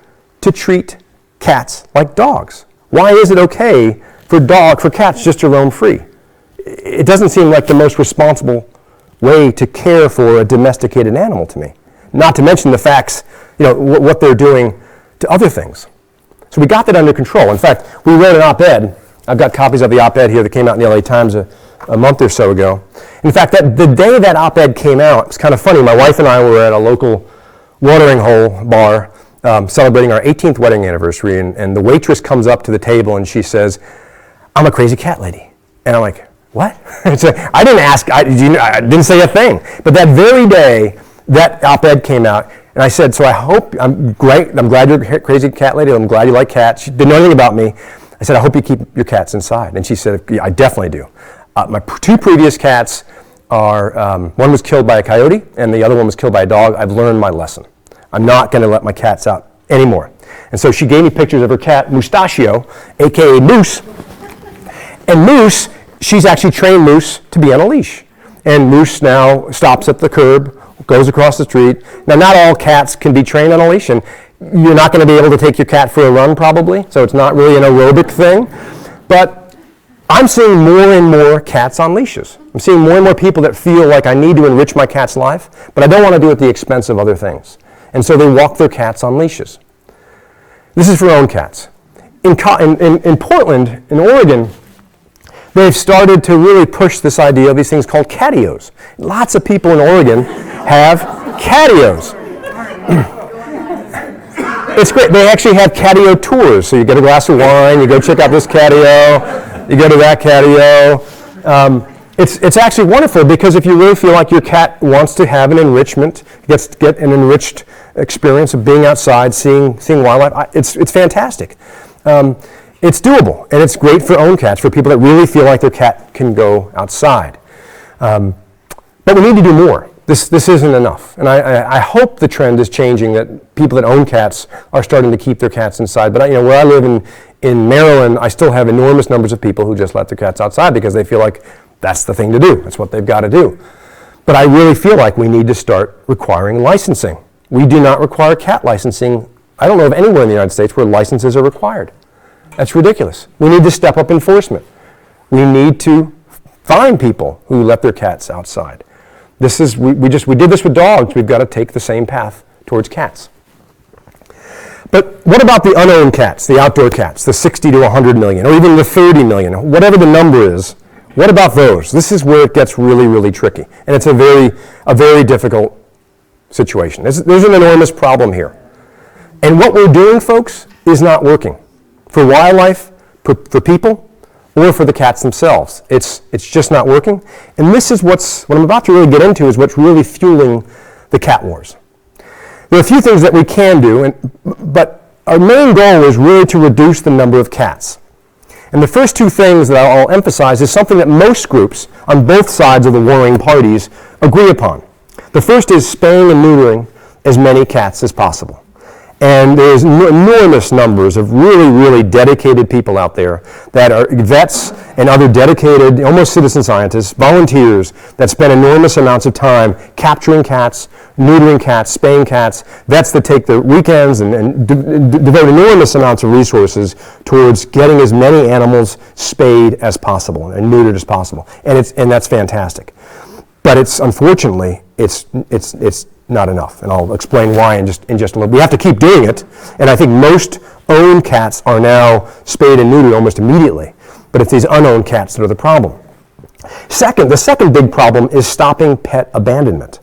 to treat cats like dogs? Why is it okay for cats just to roam free? It doesn't seem like the most responsible way to care for a domesticated animal to me. Not to mention the facts, what they're doing to other things. So we got that under control. In fact, we wrote an op-ed. I've got copies of the op-ed here that came out in the LA Times a month or so ago. In fact, the day that op-ed came out, it's kind of funny. My wife and I were at a local watering hole bar celebrating our 18th wedding anniversary, and the waitress comes up to the table and she says, "I'm a crazy cat lady." And I'm like, "What?" So I didn't ask, I didn't say a thing. But that very day, that op-ed came out, and I said, I'm glad you're a crazy cat lady, I'm glad you like cats. She didn't know anything about me. I said, "I hope you keep your cats inside." And she said, "Yeah, I definitely do." My two previous cats are, one was killed by a coyote, and the other one was killed by a dog. I've learned my lesson. I'm not going to let my cats out anymore. And so she gave me pictures of her cat, Mustachio, a.k.a. Moose. And Moose, she's actually trained Moose to be on a leash. And Moose now stops at the curb, goes across the street. Now, not all cats can be trained on a leash, and you're not going to be able to take your cat for a run, probably, so it's not really an aerobic thing. But I'm seeing more and more cats on leashes. I'm seeing more and more people that feel like I need to enrich my cat's life, but I don't want to do it at the expense of other things. And so they walk their cats on leashes. This is for owned cats. In Portland, in Oregon, they've started to really push this idea of these things called catios. Lots of people in Oregon have catios. It's great. They actually have catio tours. So you get a glass of wine, you go check out this catio, you go to that catio. It's actually wonderful because if you really feel like your cat wants to have an enrichment, get an enriched experience of being outside, seeing wildlife, it's fantastic. It's doable, and it's great for owned cats, for people that really feel like their cat can go outside. But we need to do more. This isn't enough. And I hope the trend is changing, that people that own cats are starting to keep their cats inside. But where I live in Maryland, I still have enormous numbers of people who just let their cats outside because they feel like that's the thing to do. That's what they've got to do. But I really feel like we need to start requiring licensing. We do not require cat licensing. I don't know of anywhere in the United States where licenses are required. That's ridiculous. We need to step up enforcement. We need to fine people who let their cats outside. We did this with dogs. We've got to take the same path towards cats. But what about the unowned cats, the outdoor cats, the 60 to 100 million, or even the 30 million, whatever the number is? What about those? This is where it gets really, really tricky. And it's a very difficult situation. There's an enormous problem here. And what we're doing, folks, is not working. For wildlife, for people, or for the cats themselves. It's just not working. And this is what I'm about to really get into is what's really fueling the cat wars. There are a few things that we can do, but our main goal is really to reduce the number of cats. And the first two things that I'll emphasize is something that most groups on both sides of the warring parties agree upon. The first is spaying and neutering as many cats as possible. And there's enormous numbers of really, really dedicated people out there that are vets and other dedicated, almost citizen scientists, volunteers that spend enormous amounts of time capturing cats, neutering cats, spaying cats, vets that take their weekends and devote enormous amounts of resources towards getting as many animals spayed as possible and neutered as possible. And that's fantastic. But unfortunately, it's not enough, and I'll explain why in just a little. We have to keep doing it, and I think most owned cats are now spayed and neutered almost immediately, but it's these unowned cats that are the problem. The second big problem is stopping pet abandonment.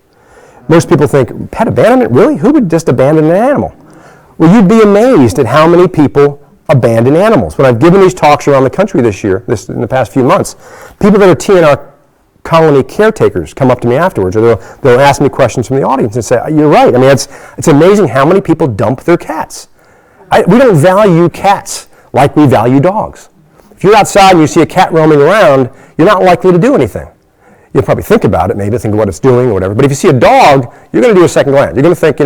Most people think, pet abandonment? Really? Who would just abandon an animal? Well, you'd be amazed at how many people abandon animals. When I've given these talks around the country in the past few months, people that are TNR colony caretakers come up to me afterwards, or they'll ask me questions from the audience and say, "You're right." I mean, it's amazing how many people dump their cats. We don't value cats like we value dogs. If you're outside and you see a cat roaming around, you're not likely to do anything. You'll probably think about it, maybe think of what it's doing or whatever. But if you see a dog, you're going to do a second glance. You're going to think,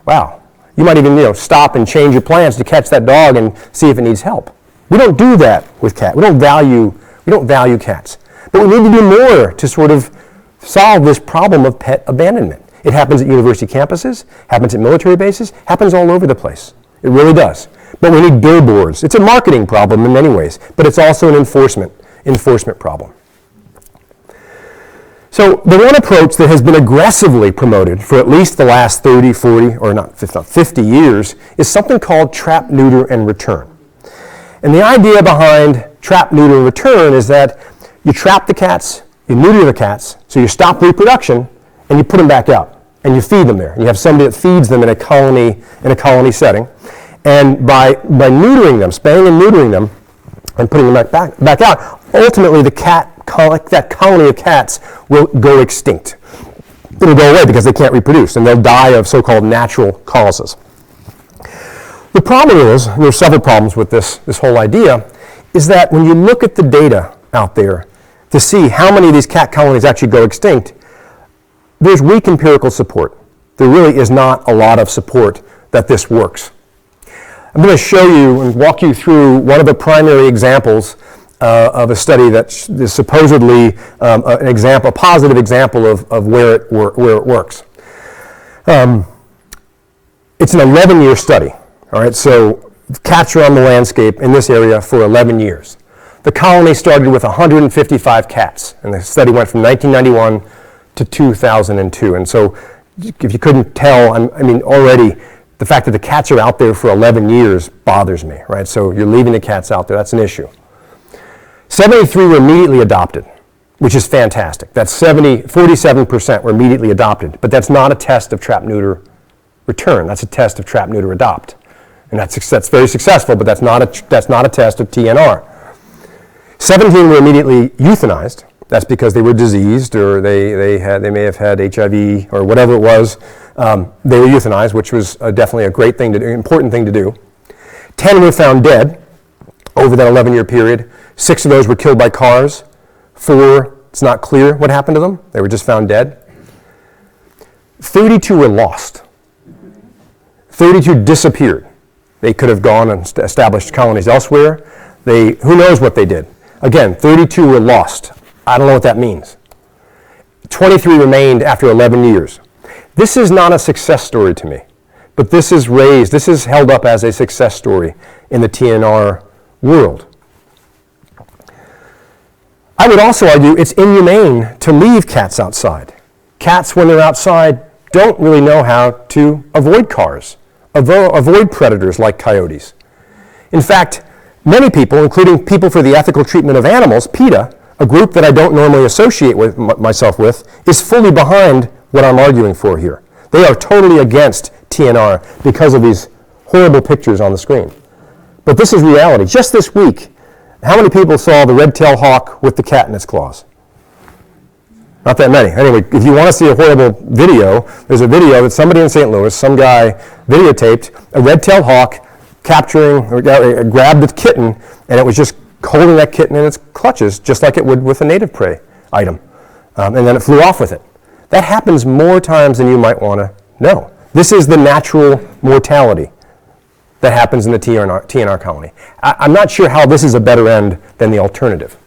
wow. You might even, stop and change your plans to catch that dog and see if it needs help. We don't do that with cats. We don't value cats. But we need to do more to sort of solve this problem of pet abandonment. It happens at university campuses, happens at military bases, happens all over the place. It really does. But we need billboards. It's a marketing problem in many ways, but it's also an enforcement problem. So the one approach that has been aggressively promoted for at least the last 30, 40, or not 50 years is something called trap, neuter, and return. And the idea behind trap, neuter, and return is that you trap the cats, you neuter the cats, so you stop reproduction, and you put them back out, and you feed them there. And you have somebody that feeds them in a colony setting. And by neutering them, spaying and neutering them, and putting them back out, ultimately that colony of cats will go extinct. It'll go away because they can't reproduce, and they'll die of so-called natural causes. The problem is, and there's several problems with this whole idea, is that when you look at the data out there to see how many of these cat colonies actually go extinct, there's weak empirical support. There really is not a lot of support that this works. I'm going to show you and walk you through one of the primary examples of a study that is supposedly a positive example of where it works. It's an 11-year study. All right, so cats are on the landscape in this area for 11 years. The colony started with 155 cats, and the study went from 1991 to 2002. And so, if you couldn't tell, already the fact that the cats are out there for 11 years bothers me, right? So you're leaving the cats out there, that's an issue. 73 were immediately adopted, which is fantastic. That's 47% were immediately adopted, but that's not a test of trap, neuter, return. That's a test of trap, neuter, adopt. And that's very successful, but that's not a test of TNR. 17 were immediately euthanized. That's because they were diseased, or they may have had HIV or whatever it was. They were euthanized, which was definitely a great thing to do, important thing to do. 10 were found dead over that 11-year period. 6 of those were killed by cars. 4, it's not clear what happened to them. They were just found dead. 32 were lost. 32 disappeared. They could have gone and established colonies elsewhere. Who knows what they did? Again, 32 were lost. I don't know what that means. 23 remained after 11 years. This is not a success story to me, but this is held up as a success story in the TNR world. I would also argue it's inhumane to leave cats outside. Cats, when they're outside, don't really know how to avoid cars, avoid predators like coyotes. In fact, many people, including People for the Ethical Treatment of Animals, PETA, a group that I don't normally associate myself with, is fully behind what I'm arguing for here. They are totally against TNR because of these horrible pictures on the screen. But this is reality. Just this week, how many people saw the red-tailed hawk with the cat in its claws? Not that many. Anyway, if you want to see a horrible video, there's a video that somebody in St. Louis, some guy, videotaped a red-tailed hawk grabbed the kitten, and it was just holding that kitten in its clutches, just like it would with a native prey item. And then it flew off with it. That happens more times than you might want to know. This is the natural mortality that happens in the TNR colony. I'm not sure how this is a better end than the alternative.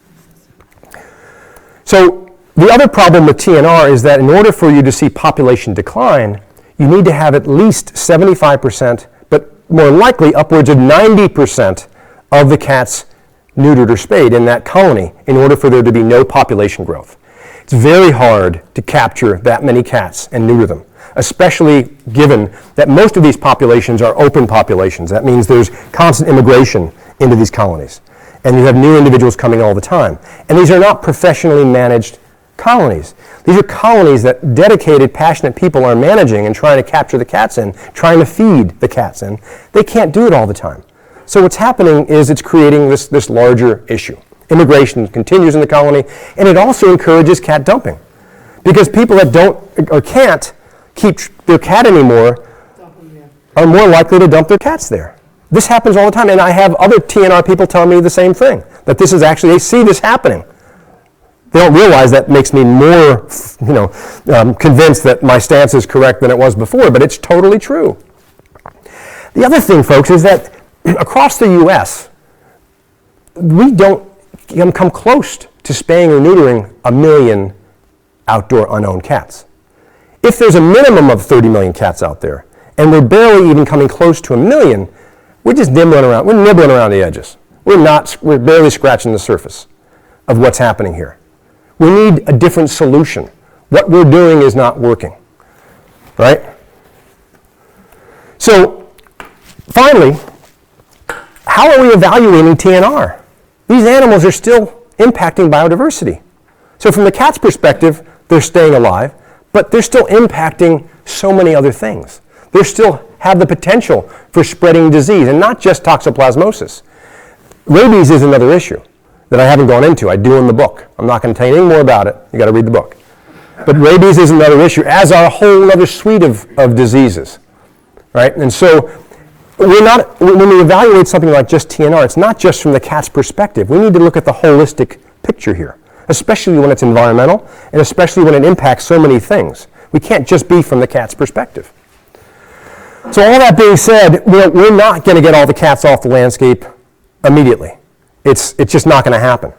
So the other problem with TNR is that in order for you to see population decline, you need to have at least 75%, but more likely upwards of 90% of the cats neutered or spayed in that colony in order for there to be no population growth. It's very hard to capture that many cats and neuter them, especially given that most of these populations are open populations. That means there's constant immigration into these colonies, and you have new individuals coming all the time. And these are not professionally managed colonies. These are colonies that dedicated, passionate people are managing and trying to capture the cats in, trying to feed the cats in. They can't do it all the time. So what's happening is it's creating this larger issue. Immigration continues in the colony, and it also encourages cat dumping. Because people that don't or can't keep their cat anymore are more likely to dump their cats there. This happens all the time, and I have other TNR people telling me the same thing. that this is actually, they see this happening. They don't realize that makes me more, convinced that my stance is correct than it was before, but it's totally true. The other thing, folks, is that across the U.S., we don't come close to spaying or neutering 1 million outdoor unowned cats. If there's a minimum of 30 million cats out there, and we're barely even coming close to 1 million, we're just nibbling around. We're nibbling around the edges. We're barely scratching the surface of what's happening here. We need a different solution. What we're doing is not working, right? So, finally, how are we evaluating TNR? These animals are still impacting biodiversity. So from the cat's perspective, they're staying alive, but they're still impacting so many other things. They still have the potential for spreading disease, and not just toxoplasmosis. Rabies is another issue that I haven't gone into. I do in the book. I'm not going to tell you any more about it. You got to read the book. But rabies is another issue, as are a whole other suite of diseases, right? And so when we evaluate something like just TNR, it's not just from the cat's perspective. We need to look at the holistic picture here, especially when it's environmental, and especially when it impacts so many things. We can't just be from the cat's perspective. So all that being said, we're not going to get all the cats off the landscape immediately. It's just not going to happen.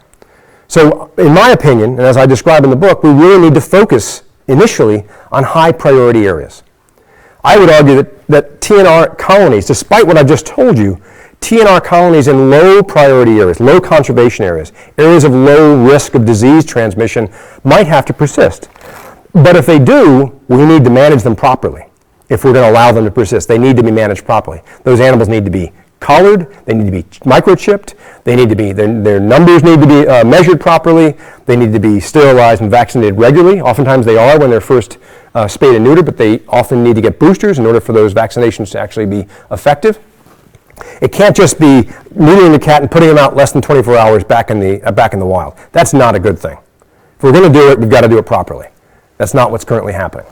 So in my opinion, and as I describe in the book, we really need to focus initially on high priority areas. I would argue that TNR colonies, despite what I've just told you, TNR colonies in low priority areas, low conservation areas, areas of low risk of disease transmission might have to persist. But if they do, we need to manage them properly. If we're going to allow them to persist, they need to be managed properly. Those animals need to be collared, they need to be microchipped, they need to be, their numbers need to be measured properly, they need to be sterilized and vaccinated regularly. Oftentimes they are when they're first spayed and neutered, but they often need to get boosters in order for those vaccinations to actually be effective. It can't just be neutering the cat and putting them out less than 24 hours back in the wild. That's not a good thing. If we're going to do it, we've got to do it properly. That's not what's currently happening.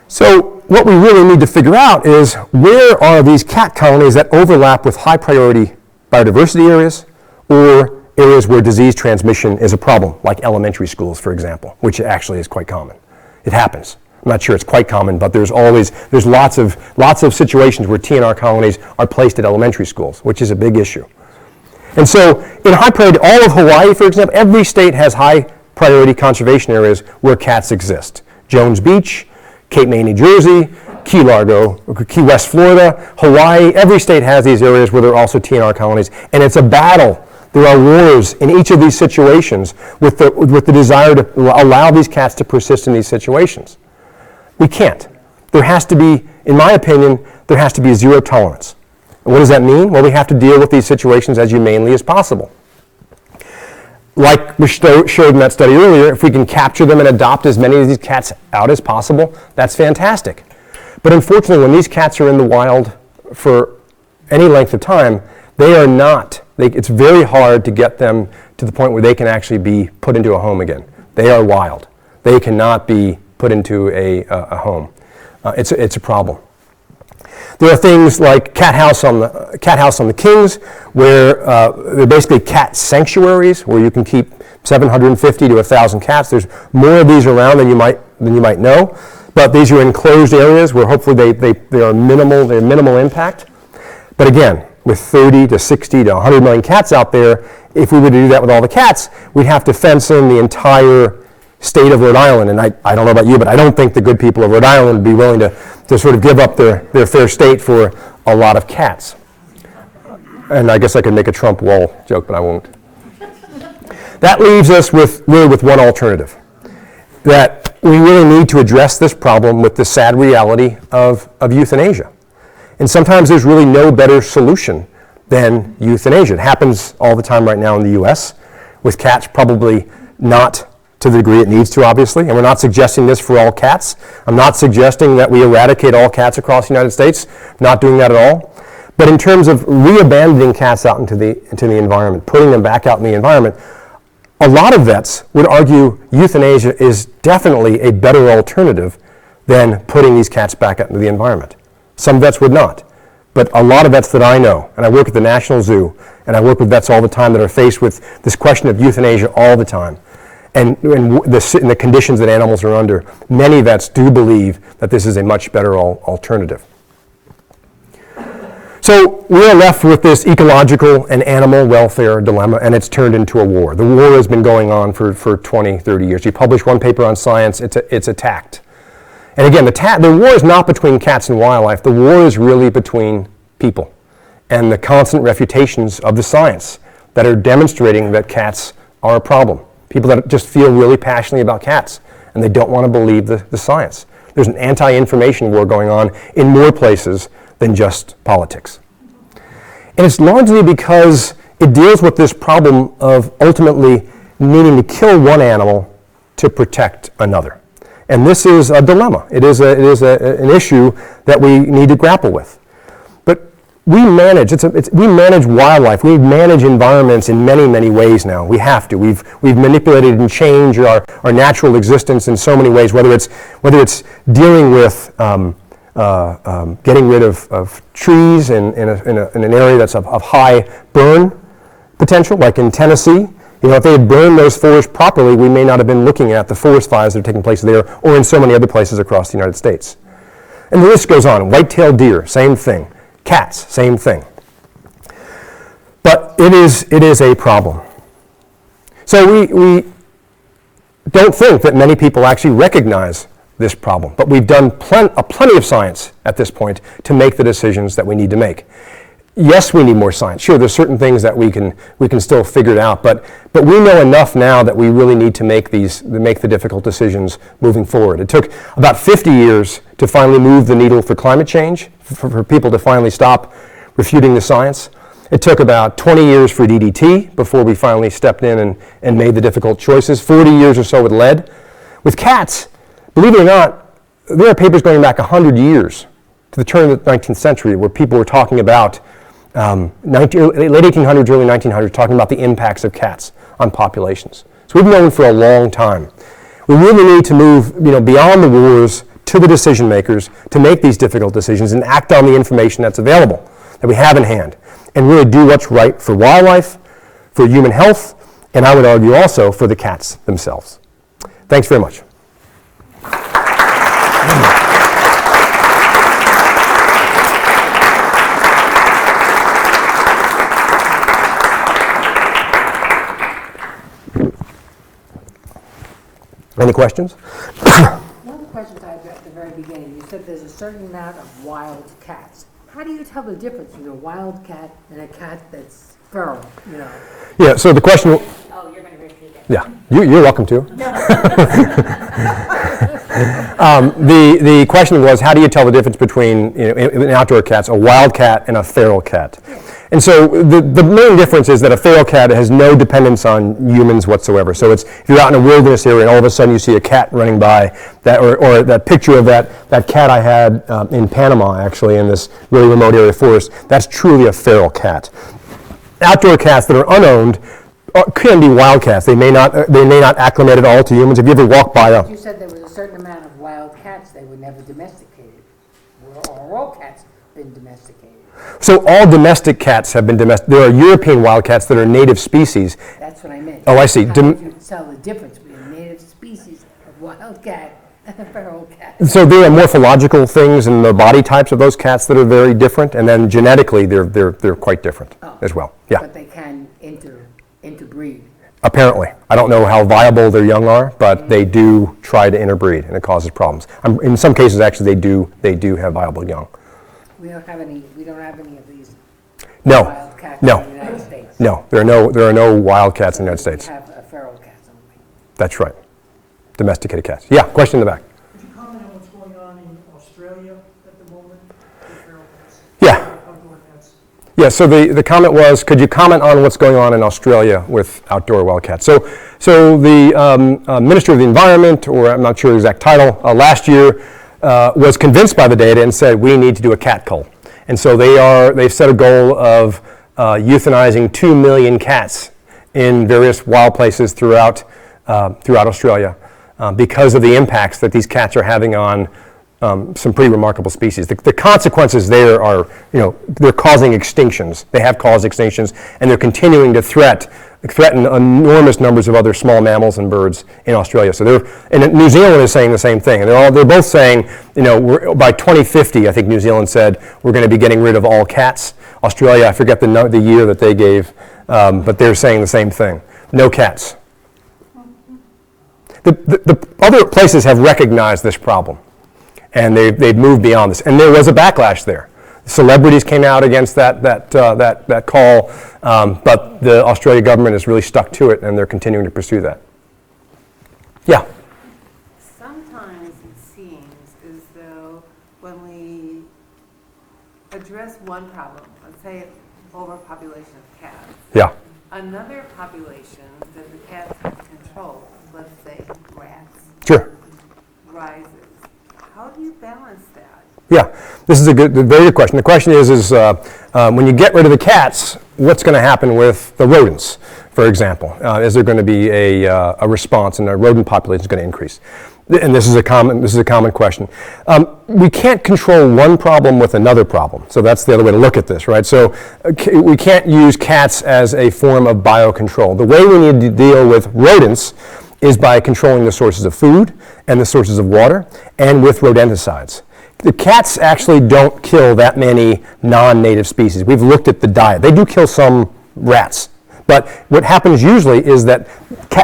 So what we really need to figure out is, where are these cat colonies that overlap with high priority biodiversity areas, or areas where disease transmission is a problem, like elementary schools, for example, which actually is quite common. It happens. I'm not sure it's quite common, but there's lots of situations where TNR colonies are placed at elementary schools, which is a big issue. And so in high priority, all of Hawaii, for example, every state has high priority conservation areas where cats exist. Jones Beach, Cape May, New Jersey, Key Largo, Key West, Florida, Hawaii, every state has these areas where there are also TNR colonies, and it's a battle. There are wars in each of these situations with the desire to allow these cats to persist in these situations. We can't. There has to be, in my opinion, there has to be zero tolerance. And what does that mean? Well, we have to deal with these situations as humanely as possible. Like we showed in that study earlier, if we can capture them and adopt as many of these cats out as possible, that's fantastic. But unfortunately, when these cats are in the wild for any length of time, it's very hard to get them to the point where they can actually be put into a home again. They are wild. They cannot be put into a home. It's a problem. There are things like Cat House on the Kings, where they're basically cat sanctuaries where you can keep 750 to 1,000 cats. There's more of these around than you might know, but these are enclosed areas where hopefully they are minimal impact. But again, with 30 to 60 to 100 million cats out there, if we were to do that with all the cats, we'd have to fence in the entire state of Rhode Island, and I don't know about you, but I don't think the good people of Rhode Island would be willing to sort of give up their fair state for a lot of cats. And I guess I could make a Trump wall joke, but I won't. That leaves us with one alternative, that we really need to address this problem with the sad reality of euthanasia. And sometimes there's really no better solution than euthanasia. It happens all the time right now in the US with cats, probably not to the degree it needs to, obviously, and we're not suggesting this for all cats. I'm not suggesting that we eradicate all cats across the United States, not doing that at all. But in terms of re-abandoning cats out into the environment, putting them back out in the environment, a lot of vets would argue euthanasia is definitely a better alternative than putting these cats back out into the environment. Some vets would not, but a lot of vets that I know, and I work at the National Zoo, And I work with vets all the time that are faced with this question of euthanasia all the time. And the conditions that animals are under, many vets do believe that this is a much better alternative. So we're left with this ecological and animal welfare dilemma, and it's turned into a war. The war has been going on for 20, 30 years. You publish one paper on science, it's attacked. And again, the war is not between cats and wildlife. The war is really between people and the constant refutations of the science that are demonstrating that cats are a problem. People that just feel really passionately about cats, and they don't want to believe the science. There's an anti-information war going on in more places than just politics. And it's largely because it deals with this problem of ultimately needing to kill one animal to protect another. And this is a dilemma. It is an issue that we need to grapple with. But we manage wildlife. We manage environments in many, many ways now. We have to. We've manipulated and changed our natural existence in so many ways, whether it's dealing with getting rid of trees in an area that's of high burn potential, like in Tennessee. If they had burned those forests properly, we may not have been looking at the forest fires that are taking place there or in so many other places across the United States. And the list goes on. White-tailed deer, same thing. Cats, same thing. But it is a problem. So we don't think that many people actually recognize this problem, but we've done plenty of science at this point to make the decisions that we need to make. Yes, we need more science. Sure, there's certain things that we can still figure it out, but we know enough now that we really need to make the difficult decisions moving forward. It took about 50 years to finally move the needle for climate change, for people to finally stop refuting the science. It took about 20 years for DDT before we finally stepped in and made the difficult choices, 40 years or so with lead. With cats, believe it or not, there are papers going back 100 years to the turn of the 19th century where people were talking about late 1800s, early 1900s, talking about the impacts of cats on populations. So we've known for a long time. We really need to move beyond the wars to the decision makers to make these difficult decisions and act on the information that's available, that we have in hand, and really do what's right for wildlife, for human health, and I would argue also for the cats themselves. Thanks very much. Any questions? One of the questions I had at the very beginning, you said there's a certain amount of wild cats. How do you tell the difference between a wild cat and a cat that's feral, Yeah, so the question... Oh, you're going to repeat it. Yeah, you're welcome to. The question was, how do you tell the difference between, in outdoor cats, a wild cat and a feral cat? And so the main difference is that a feral cat has no dependence on humans whatsoever. So if you're out in a wilderness area and all of a sudden you see a cat running by, or that picture of that cat I had in Panama, actually, in this really remote area forest, that's truly a feral cat. Outdoor cats that are unowned can be wild cats. They may not acclimate at all to humans. If you ever walk by You said there was a certain amount of wild cats they were never domesticated. Or all cats been domesticated. So all domestic cats have been domesticated. There are European wild cats that are native species. That's what I meant. Oh, I see. How would you tell the difference between a native species of wild cat and a feral cat? So there are morphological things in the body types of those cats that are very different, and then genetically they're quite different as well. Yeah. But they can interbreed. Apparently. I don't know how viable their young are, but they do try to interbreed, and it causes problems. In some cases, actually, they do have viable young. We don't have any of these No. wild cats No. in the United States. No, there are no wild cats in the United States. We have feral cats only. That's right. Domesticated cats. Yeah, question in the back. Could you comment on what's going on in Australia at the moment with feral cats? Yeah. Outdoor cats? Yeah, so the comment was, could you comment on what's going on in Australia with outdoor wildcats? So the Minister of the Environment, or I'm not sure the exact title, last year was convinced by the data and said we need to do a cat cull. And so they've set a goal of euthanizing 2 million cats in various wild places throughout Australia because of the impacts that these cats are having on some pretty remarkable species. The consequences there are, they're causing extinctions. They have caused extinctions, and they're continuing to threaten enormous numbers of other small mammals and birds in Australia. So and New Zealand is saying the same thing. And they're both saying, by 2050, I think New Zealand said, we're going to be getting rid of all cats. Australia, I forget the year that they gave, but they're saying the same thing. No cats. The other places have recognized this problem, and they've moved beyond this. And there was a backlash there. Celebrities came out against that call, but the Australia government has really stuck to it, and they're continuing to pursue that. Yeah. Sometimes it seems as though when we address one problem, let's say overpopulation of cats, Yeah. another population that the cats have control, let's say rats, Sure. rises. How do you balance that? Yeah, this is a very good question. The question is when you get rid of the cats, what's going to happen with the rodents, for example? Is there going to be a response, and the rodent population is going to increase? And this is a common question. We can't control one problem with another problem, so that's the other way to look at this, right? So we can't use cats as a form of biocontrol. The way we need to deal with rodents is by controlling the sources of food and the sources of water, and with rodenticides. The cats actually don't kill that many non-native species. We've looked at the diet. They do kill some rats. But what happens usually is that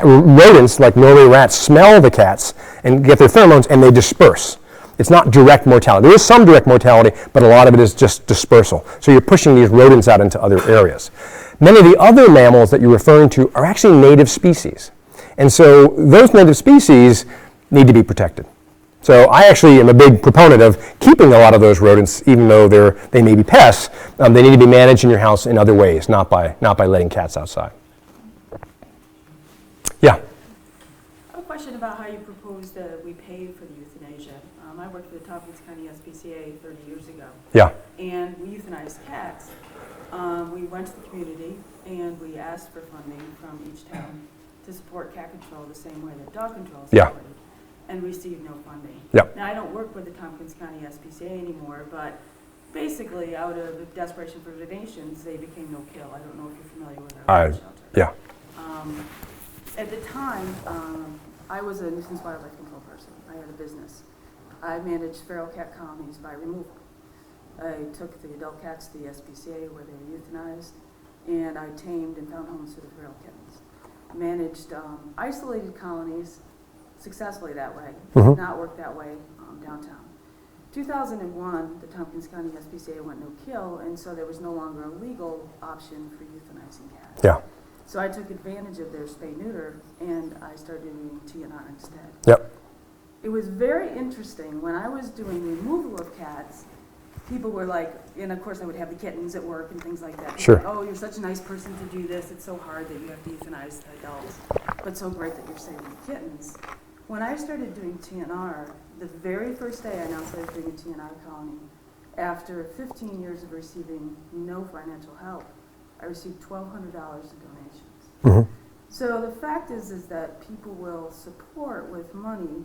rodents, like Norway rats, smell the cats and get their pheromones, and they disperse. It's not direct mortality. There is some direct mortality, but a lot of it is just dispersal. So you're pushing these rodents out into other areas. Many of the other mammals that you're referring to are actually native species. And so those native species need to be protected. So I actually am a big proponent of keeping a lot of those rodents, even though they may be pests. They need to be managed in your house in other ways, not by letting cats outside. Yeah. I have a question about how you proposed that we pay for the euthanasia. I worked for the Tompkins County SPCA 30 years ago. Yeah. And we euthanized cats. We went to the community and we asked for funding from each town to support cat control the same way that dog control is supported. Yeah. And received no funding. Yep. Now, I don't work with the Tompkins County SPCA anymore, but basically, out of desperation for donations, they became no-kill. I don't know if you're familiar with our shelter. Yeah. At the time, I was a nuisance wildlife control person. I had a business. I managed feral cat colonies by removal. I took the adult cats to the SPCA where they were euthanized, and I tamed and found homes for the feral kittens. Managed isolated colonies successfully that way. Did not work that way downtown. 2001, the Tompkins County SPCA went no-kill, and so there was no longer a legal option for euthanizing cats. Yeah. So I took advantage of their spay-neuter, and I started doing TNR instead. Yep. It was very interesting. When I was doing removal of cats, people were like, and of course I would have the kittens at work and things like that. Sure. Like, oh, you're such a nice person to do this. It's so hard that you have to euthanize the adults, but so great that you're saving the kittens. When I started doing TNR, the very first day I announced I was doing a TNR colony, after 15 years of receiving no financial help, I received $1,200 in donations. So the fact is that people will support with money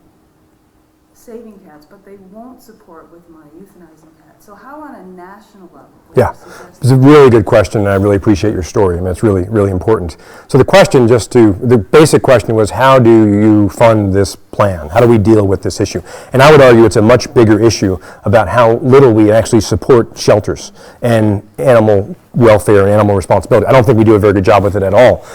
saving cats, but they won't support with money euthanizing cats. So how on a national level would you suggest? It's a really good question, and I really appreciate your story. I mean, it's really, really important. So the basic question was, how do you fund this plan? How do we deal with this issue? And I would argue it's a much bigger issue about how little we actually support shelters and animal welfare and animal responsibility. I don't think we do a very good job with it at all.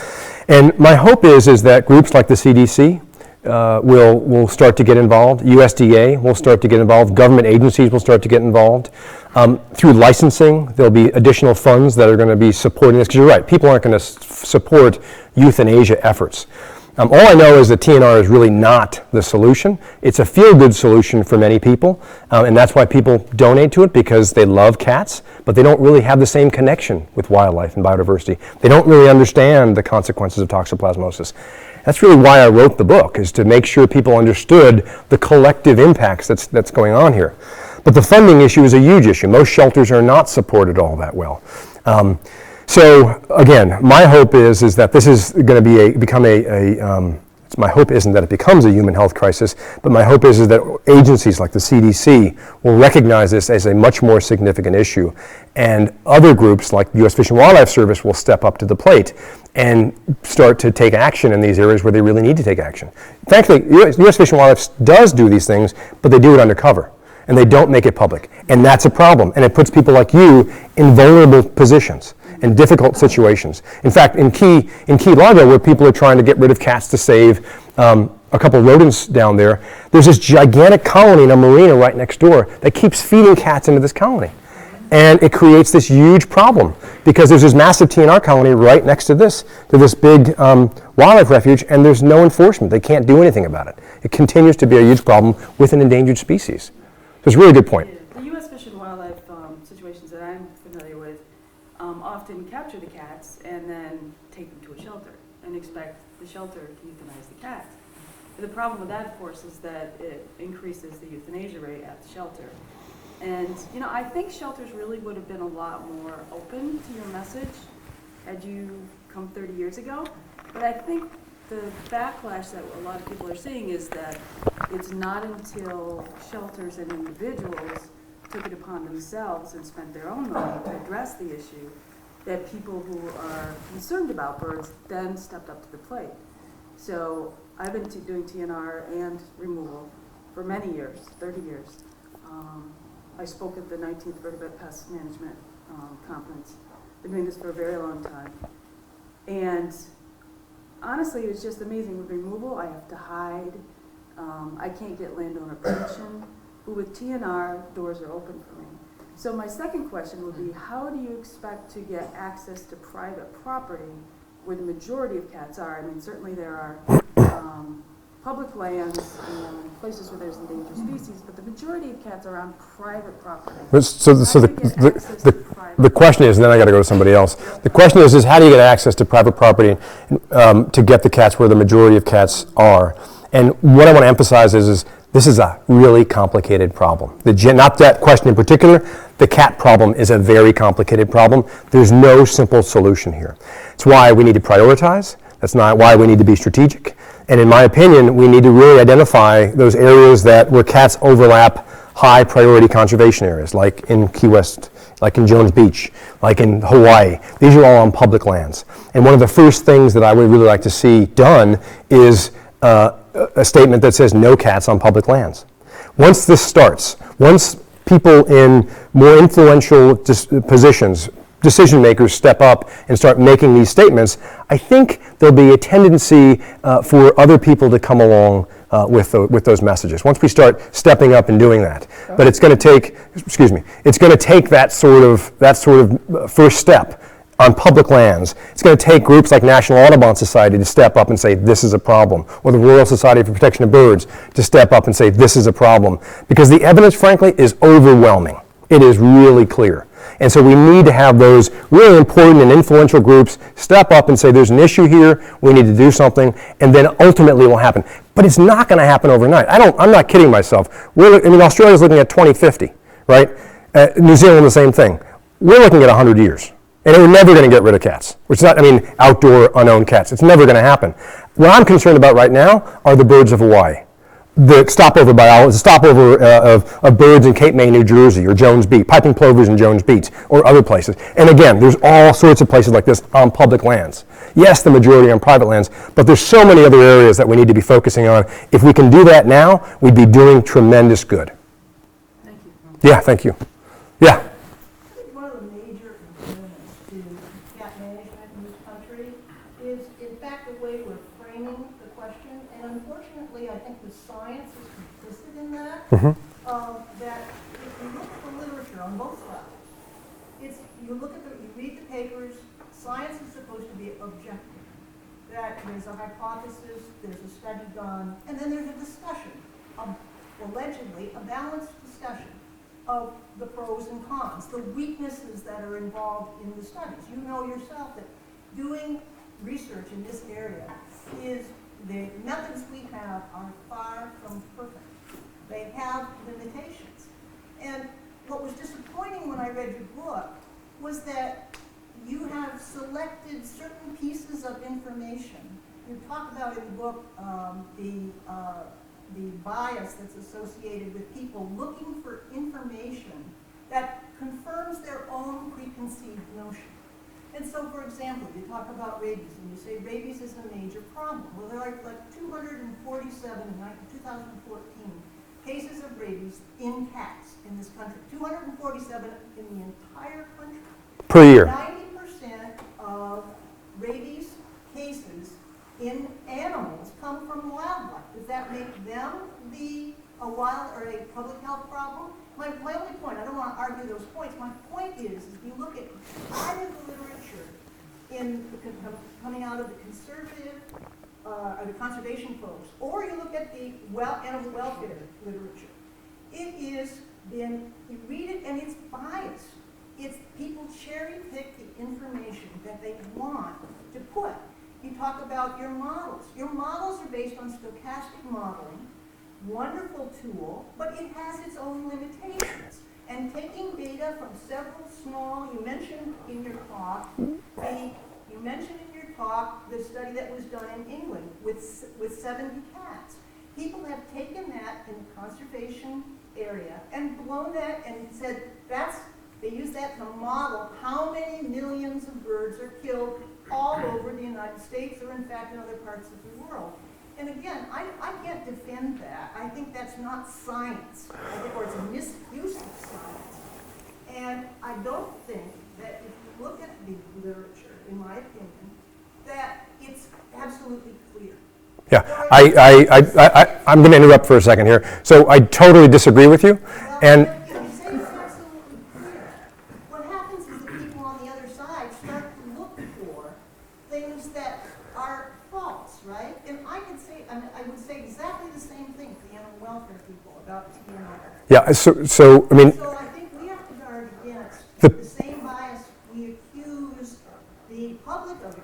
And my hope is that groups like the CDC, will start to get involved. USDA will start to get involved. Government agencies will start to get involved. Through licensing, there'll be additional funds that are going to be supporting this. Because you're right, people aren't going to support euthanasia efforts. All I know is that TNR is really not the solution. It's a feel-good solution for many people, and that's why people donate to it, because they love cats, but they don't really have the same connection with wildlife and biodiversity. They don't really understand the consequences of toxoplasmosis. That's really why I wrote the book, is to make sure people understood the collective impacts that's going on here. But the funding issue is a huge issue. Most shelters are not supported all that well. So again, my hope is that this is going to become My hope isn't that it becomes a human health crisis, but my hope is that agencies like the CDC will recognize this as a much more significant issue, and other groups like the U.S. Fish and Wildlife Service will step up to the plate and start to take action in these areas where they really need to take action. Thankfully, U.S. Fish and Wildlife does do these things, but they do it undercover, and they don't make it public, and that's a problem, and it puts people like you in vulnerable positions and difficult situations. In fact, in Key Largo, where people are trying to get rid of cats to save a couple of rodents down there, there's this gigantic colony in a marina right next door that keeps feeding cats into this colony. And it creates this huge problem because there's this massive TNR colony right next to this big wildlife refuge, and there's no enforcement. They can't do anything about it. It continues to be a huge problem with an endangered species. So it's a really good point. The U.S. Fish and Wildlife situations that I'm familiar with often capture the cats and then take them to a shelter and expect the shelter to euthanize the cats. The problem with that, of course, is that it increases the euthanasia rate at the shelter. And, you know, I think shelters really would have been a lot more open to your message had you come 30 years ago. But I think the backlash that a lot of people are seeing is that it's not until shelters and individuals took it upon themselves and spent their own money to address the issue that people who are concerned about birds then stepped up to the plate. So I've been doing TNR and removal for many years, 30 years. I spoke at the 19th Vertebrate Pest Management Conference. Been doing this for a very long time. And honestly, it's just amazing. With removal, I have to hide. I can't get landowner permission. But with TNR, doors are open for me. So my second question would be, how do you expect to get access to private property where the majority of cats are? I mean, certainly there are public lands and places where there's endangered species, but the majority of cats are on private property. So the question is, and then I got to go to somebody else. The question is how do you get access to private property to get the cats where the majority of cats are? And what I want to emphasize is this is a really complicated problem. Not that question in particular, the cat problem is a very complicated problem. There's no simple solution here. It's why we need to prioritize. That's not why we need to be strategic. And in my opinion, we need to really identify those areas where cats overlap high priority conservation areas, like in Key West, like in Jones Beach, like in Hawaii. These are all on public lands. And one of the first things that I would really like to see done is a statement that says no cats on public lands. Once this starts, once people in more influential positions, decision makers step up and start making these statements, I think there'll be a tendency for other people to come along with those messages. Once we start stepping up and doing that, but it's going to take, it's going to take that sort of first step on public lands. It's going to take groups like National Audubon Society to step up and say this is a problem, or the Royal Society for Protection of Birds to step up and say this is a problem, because the evidence, frankly, is overwhelming. It is really clear. And so we need to have those really important and influential groups step up and say there's an issue here, we need to do something, and then ultimately it will happen. But it's not going to happen overnight. I'm not kidding myself. Australia's looking at 2050, right? New Zealand, the same thing. We're looking at 100 years. And we're never going to get rid of cats, which is not, outdoor unowned cats. It's never going to happen. What I'm concerned about right now are the birds of Hawaii. The stopover of birds in Cape May, New Jersey, or Jones Beach, piping plovers in Jones Beach, or other places. And again, there's all sorts of places like this on public lands. Yes, the majority on private lands, but there's so many other areas that we need to be focusing on. If we can do that now, we'd be doing tremendous good. Thank you. Yeah, thank you. Yeah. I think one of the major impediments to cat management in this country is, in fact, the way we're framing the question. And unfortunately, I think the science is complicit in that. That if you look at the literature on both sides, you read the papers. Science is supposed to be objective. That there's a hypothesis, there's a study done, and then there's a discussion, allegedly a balanced discussion of the pros and cons, the weaknesses that are involved in the studies. You know yourself that doing research in this area the methods we have are far from perfect. They have limitations. And what was disappointing when I read your book was that you have selected certain pieces of information you talk about in the book the bias that's associated with people looking for information that confirms their own preconceived notion. And so, for example, you talk about rabies, and you say rabies is a major problem. Well, there are like 247 in 2014 cases of rabies in cats in this country. 247 in the entire country. Per year. 90% of rabies cases in animals come from wildlife. Does that make them a wild or a public health problem? My only point, I don't want to argue those points, my point is if you look at all of the literature coming out of the conservative or the conservation folks, or you look at the animal welfare literature, it is been, you read it and it's biased. It's people cherry pick the information that they want to put. You talk about your models. Your models are based on stochastic modeling, wonderful tool, but it has its own limitations. And taking data from several small, you mentioned in your talk, the study that was done in England with 70 cats. People have taken that in the conservation area and blown that and said they use that to model how many millions of birds are killed all over the United States or in fact in other parts of the world. And again, I can't defend that. I think that's not science, or it's a misuse of science. And I don't think that if you look at the literature, in my opinion, that it's absolutely clear. Yeah, I'm going to interrupt for a second here. So I totally disagree with you. Well, And you say it's absolutely clear. What happens is the people on the other side start to look for things that are false, right? And I would say exactly the same thing to the animal welfare people about TMI. yeah, so I mean, So I think we have to guard against the same bias we accuse the public of.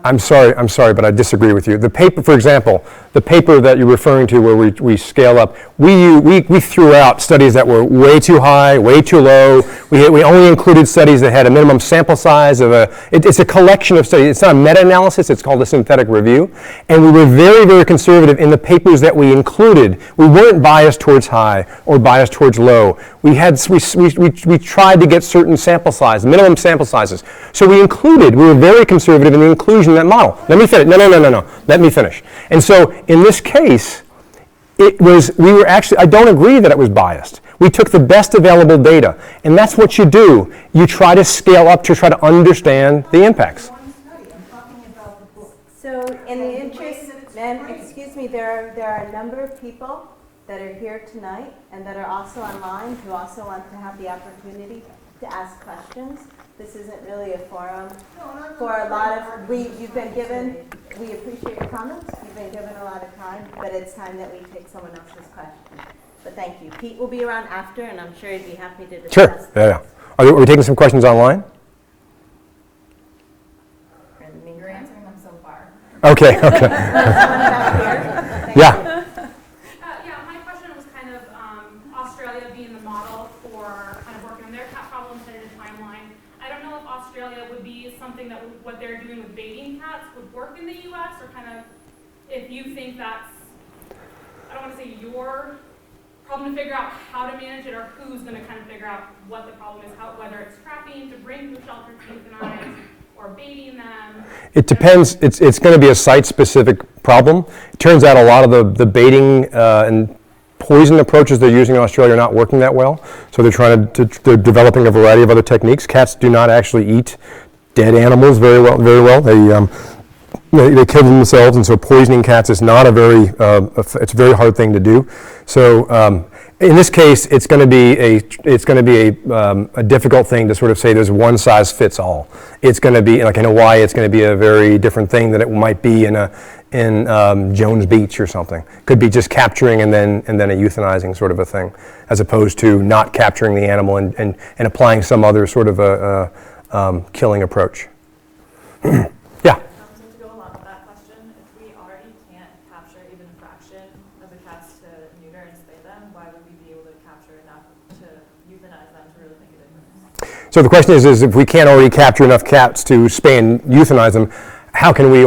I'm sorry, but I disagree with you. The paper, for example, the paper that you're referring to where we scale up, we threw out studies that were way too high, way too low. We only included studies that had a minimum sample size of it's a collection of studies. It's not a meta-analysis, it's called a synthetic review. And we were very, very conservative in the papers that we included. We weren't biased towards high or biased towards low. We tried to get certain sample size, minimum sample sizes. So we were very conservative in the inclusion of that model. Let me finish. No. Let me finish. And so in this case, I don't agree that it was biased. We took the best available data. And that's what you do. You try to scale up to try to understand the impacts. One study, I'm talking about the book. So in the interest, ma'am, excuse me, there are a number of people that are here tonight and that are also online who also want to have the opportunity to ask questions. This isn't really a forum for a lot of, we appreciate your comments, you've been given a lot of time, but it's time that we take someone else's question. But thank you. Pete will be around after, and I'm sure he'd be happy to discuss. Sure, yeah. Are we taking some questions online? You're answering them so far. Okay. Yeah. My question was kind of Australia being the model for kind of working on their cat problems and a timeline. I don't know if Australia would be something that what they're doing with baiting cats would work in the U.S. or kind of if you think that's, I don't want to say your problem to figure out how to manage it or who's going to kind of figure out what the problem is, whether it's trapping to bring to a shelter to euthanize or baiting them. It depends. It's going to be a site-specific problem. It turns out a lot of the baiting and poison approaches they're using in Australia are not working that well. So they're developing a variety of other techniques. Cats do not actually eat dead animals very well. They kill them themselves, and so poisoning cats is not it's a very hard thing to do. So in this case, it's going to be a difficult thing to sort of say there's one size fits all. It's going to be like in Hawaii, it's going to be a very different thing than it might be in Jones Beach or something. Could be just capturing and then a euthanizing sort of a thing, as opposed to not capturing the animal and applying some other sort of a killing approach. Yeah. To go along with that question, if we already can't capture even a fraction of the cats to neuter and spay them, why would we be able to capture enough to euthanize them to really make a difference? So the question is if we can't already capture enough cats to spay and euthanize them, how can we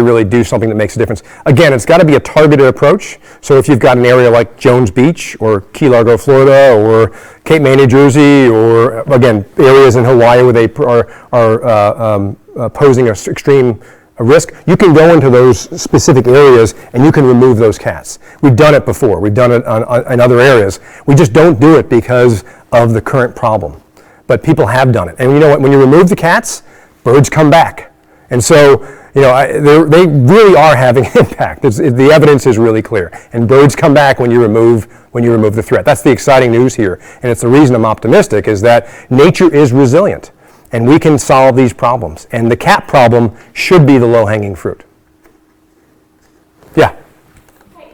really do something that makes a difference? Again, it's got to be a targeted approach. So if you've got an area like Jones Beach or Key Largo, Florida, or Cape May, New Jersey, or again, areas in Hawaii where they are posing an extreme risk, you can go into those specific areas and you can remove those cats. We've done it before. We've done it in other areas. We just don't do it because of the current problem. But people have done it. And you know what? When you remove the cats, birds come back. And so, they really are having an impact. The evidence is really clear. And birds come back when you remove the threat. That's the exciting news here. And it's the reason I'm optimistic, is that nature is resilient. And we can solve these problems. And the cat problem should be the low-hanging fruit. Yeah. Hi,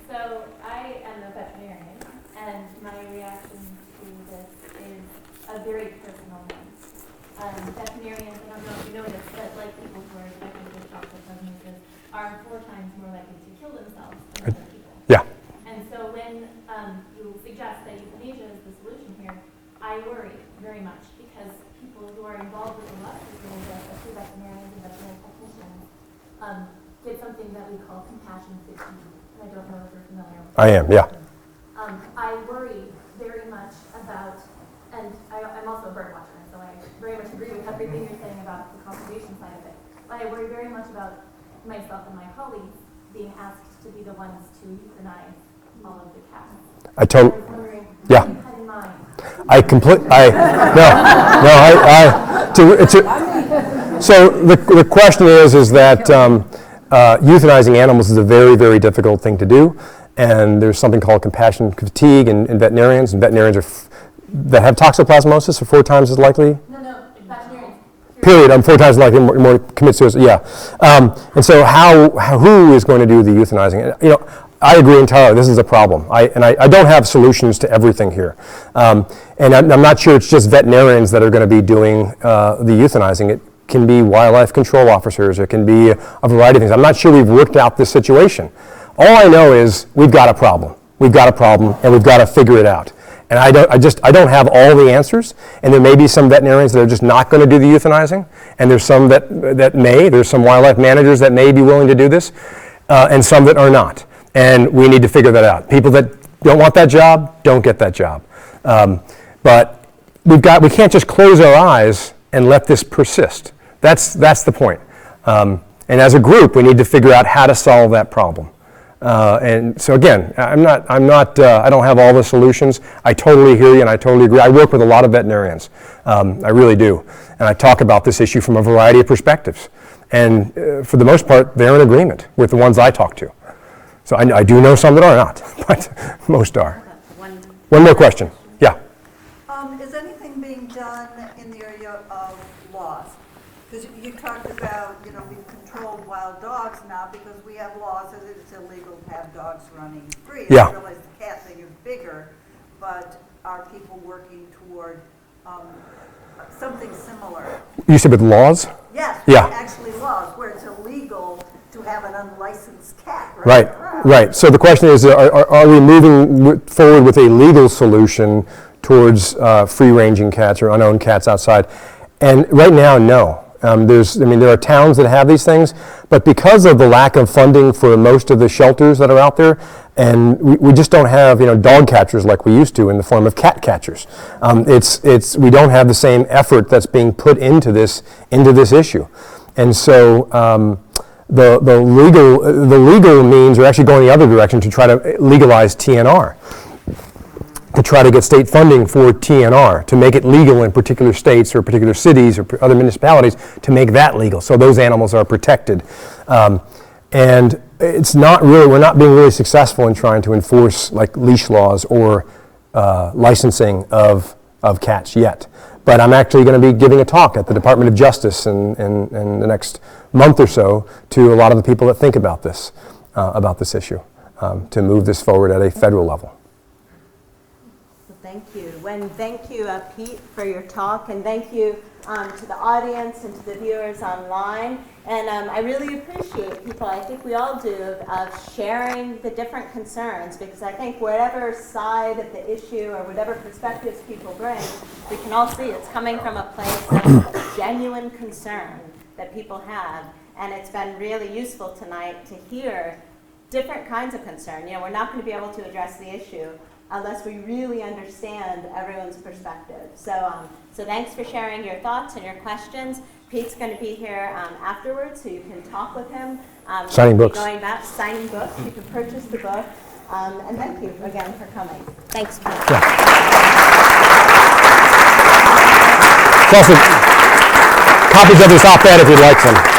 so I am a veterinarian, and my reaction to this is a very personal one. Veterinarians, I don't know if you know this, but like people who are infected with chocolate diseases are 4 times more likely to kill themselves than other people. Yeah. And so when you suggest that euthanasia is the solution here, I worry very much, because people who are involved with a lot of euthanasia, especially veterinarians and veterinary technicians, get something that we call compassion fatigue. And I don't know if you're familiar with that. I am, yeah. I worry very much about, and I'm also a bird watcher, so I very much agree with everything you're saying about the conservation side of it. But I worry very much about myself and my colleagues being asked to be the ones to euthanize all of the cats. I was wondering, yeah. what you had in mind? So the question is that euthanizing animals is a very, very difficult thing to do, and there's something called compassion fatigue in veterinarians, and veterinarians that have toxoplasmosis are 4 times as likely. No, veterinarians. Period. I'm 4 times likely more commit suicide. Yeah, and so who is going to do the euthanizing? I agree entirely. This is a problem. I don't have solutions to everything here. And I'm not sure it's just veterinarians that are going to be doing the euthanizing. It can be wildlife control officers. It can be a variety of things. I'm not sure we've worked out this situation. All I know is we've got a problem. We've got a problem, and we've got to figure it out. And I don't have all the answers. And there may be some veterinarians that are just not going to do the euthanizing. And there's some that may. There's some wildlife managers that may be willing to do this, and some that are not. And we need to figure that out. People that don't want that job don't get that job. But we can't just close our eyes and let this persist. That's the point. And as a group, we need to figure out how to solve that problem. And so again, I don't have all the solutions. I totally hear you, and I totally agree. I work with a lot of veterinarians. I really do. And I talk about this issue from a variety of perspectives. And for the most part, they're in agreement with the ones I talk to. So I do know some that are not, but most are. One more question. Yeah. Is anything being done in the area of laws? Because you talked about, we've controlled wild dogs now because we have laws that it's illegal to have dogs running free. Yeah. I realize the cat thing is bigger, but are people working toward something similar? You said with laws? Yes. Yeah. Actually laws where it's illegal to have an unlicensed cat. Right. So the question is, are we moving forward with a legal solution towards free-ranging cats or unowned cats outside? And right now, no. There are towns that have these things, but because of the lack of funding for most of the shelters that are out there, and we just don't have dog catchers like we used to in the form of cat catchers. We don't have the same effort that's being put into this issue, and so. The legal means are actually going the other direction to try to legalize TNR, to try to get state funding for TNR, to make it legal in particular states or particular cities or other municipalities, to make that legal so those animals are protected. And it's not really, we're not being really successful in trying to enforce like leash laws or licensing of cats yet. But I'm actually going to be giving a talk at the Department of Justice in the next month or so to a lot of the people that think about this issue, to move this forward at a federal level. Well, thank you. And thank you, Pete, for your talk, and thank you to the audience and to the viewers online. And I really appreciate people, I think we all do, of sharing the different concerns, because I think whatever side of the issue or whatever perspectives people bring, we can all see it's coming from a place of genuine concern that people have. And it's been really useful tonight to hear different kinds of concern. You know, we're not going to be able to address the issue unless we really understand everyone's perspective. So thanks for sharing your thoughts and your questions. Pete's going to be here afterwards, so you can talk with him. Signing books. Going back, signing books. You can purchase the book. And thank you again for coming. Thanks, Pete. Yeah. There's also copies of this op-ed if you'd like some.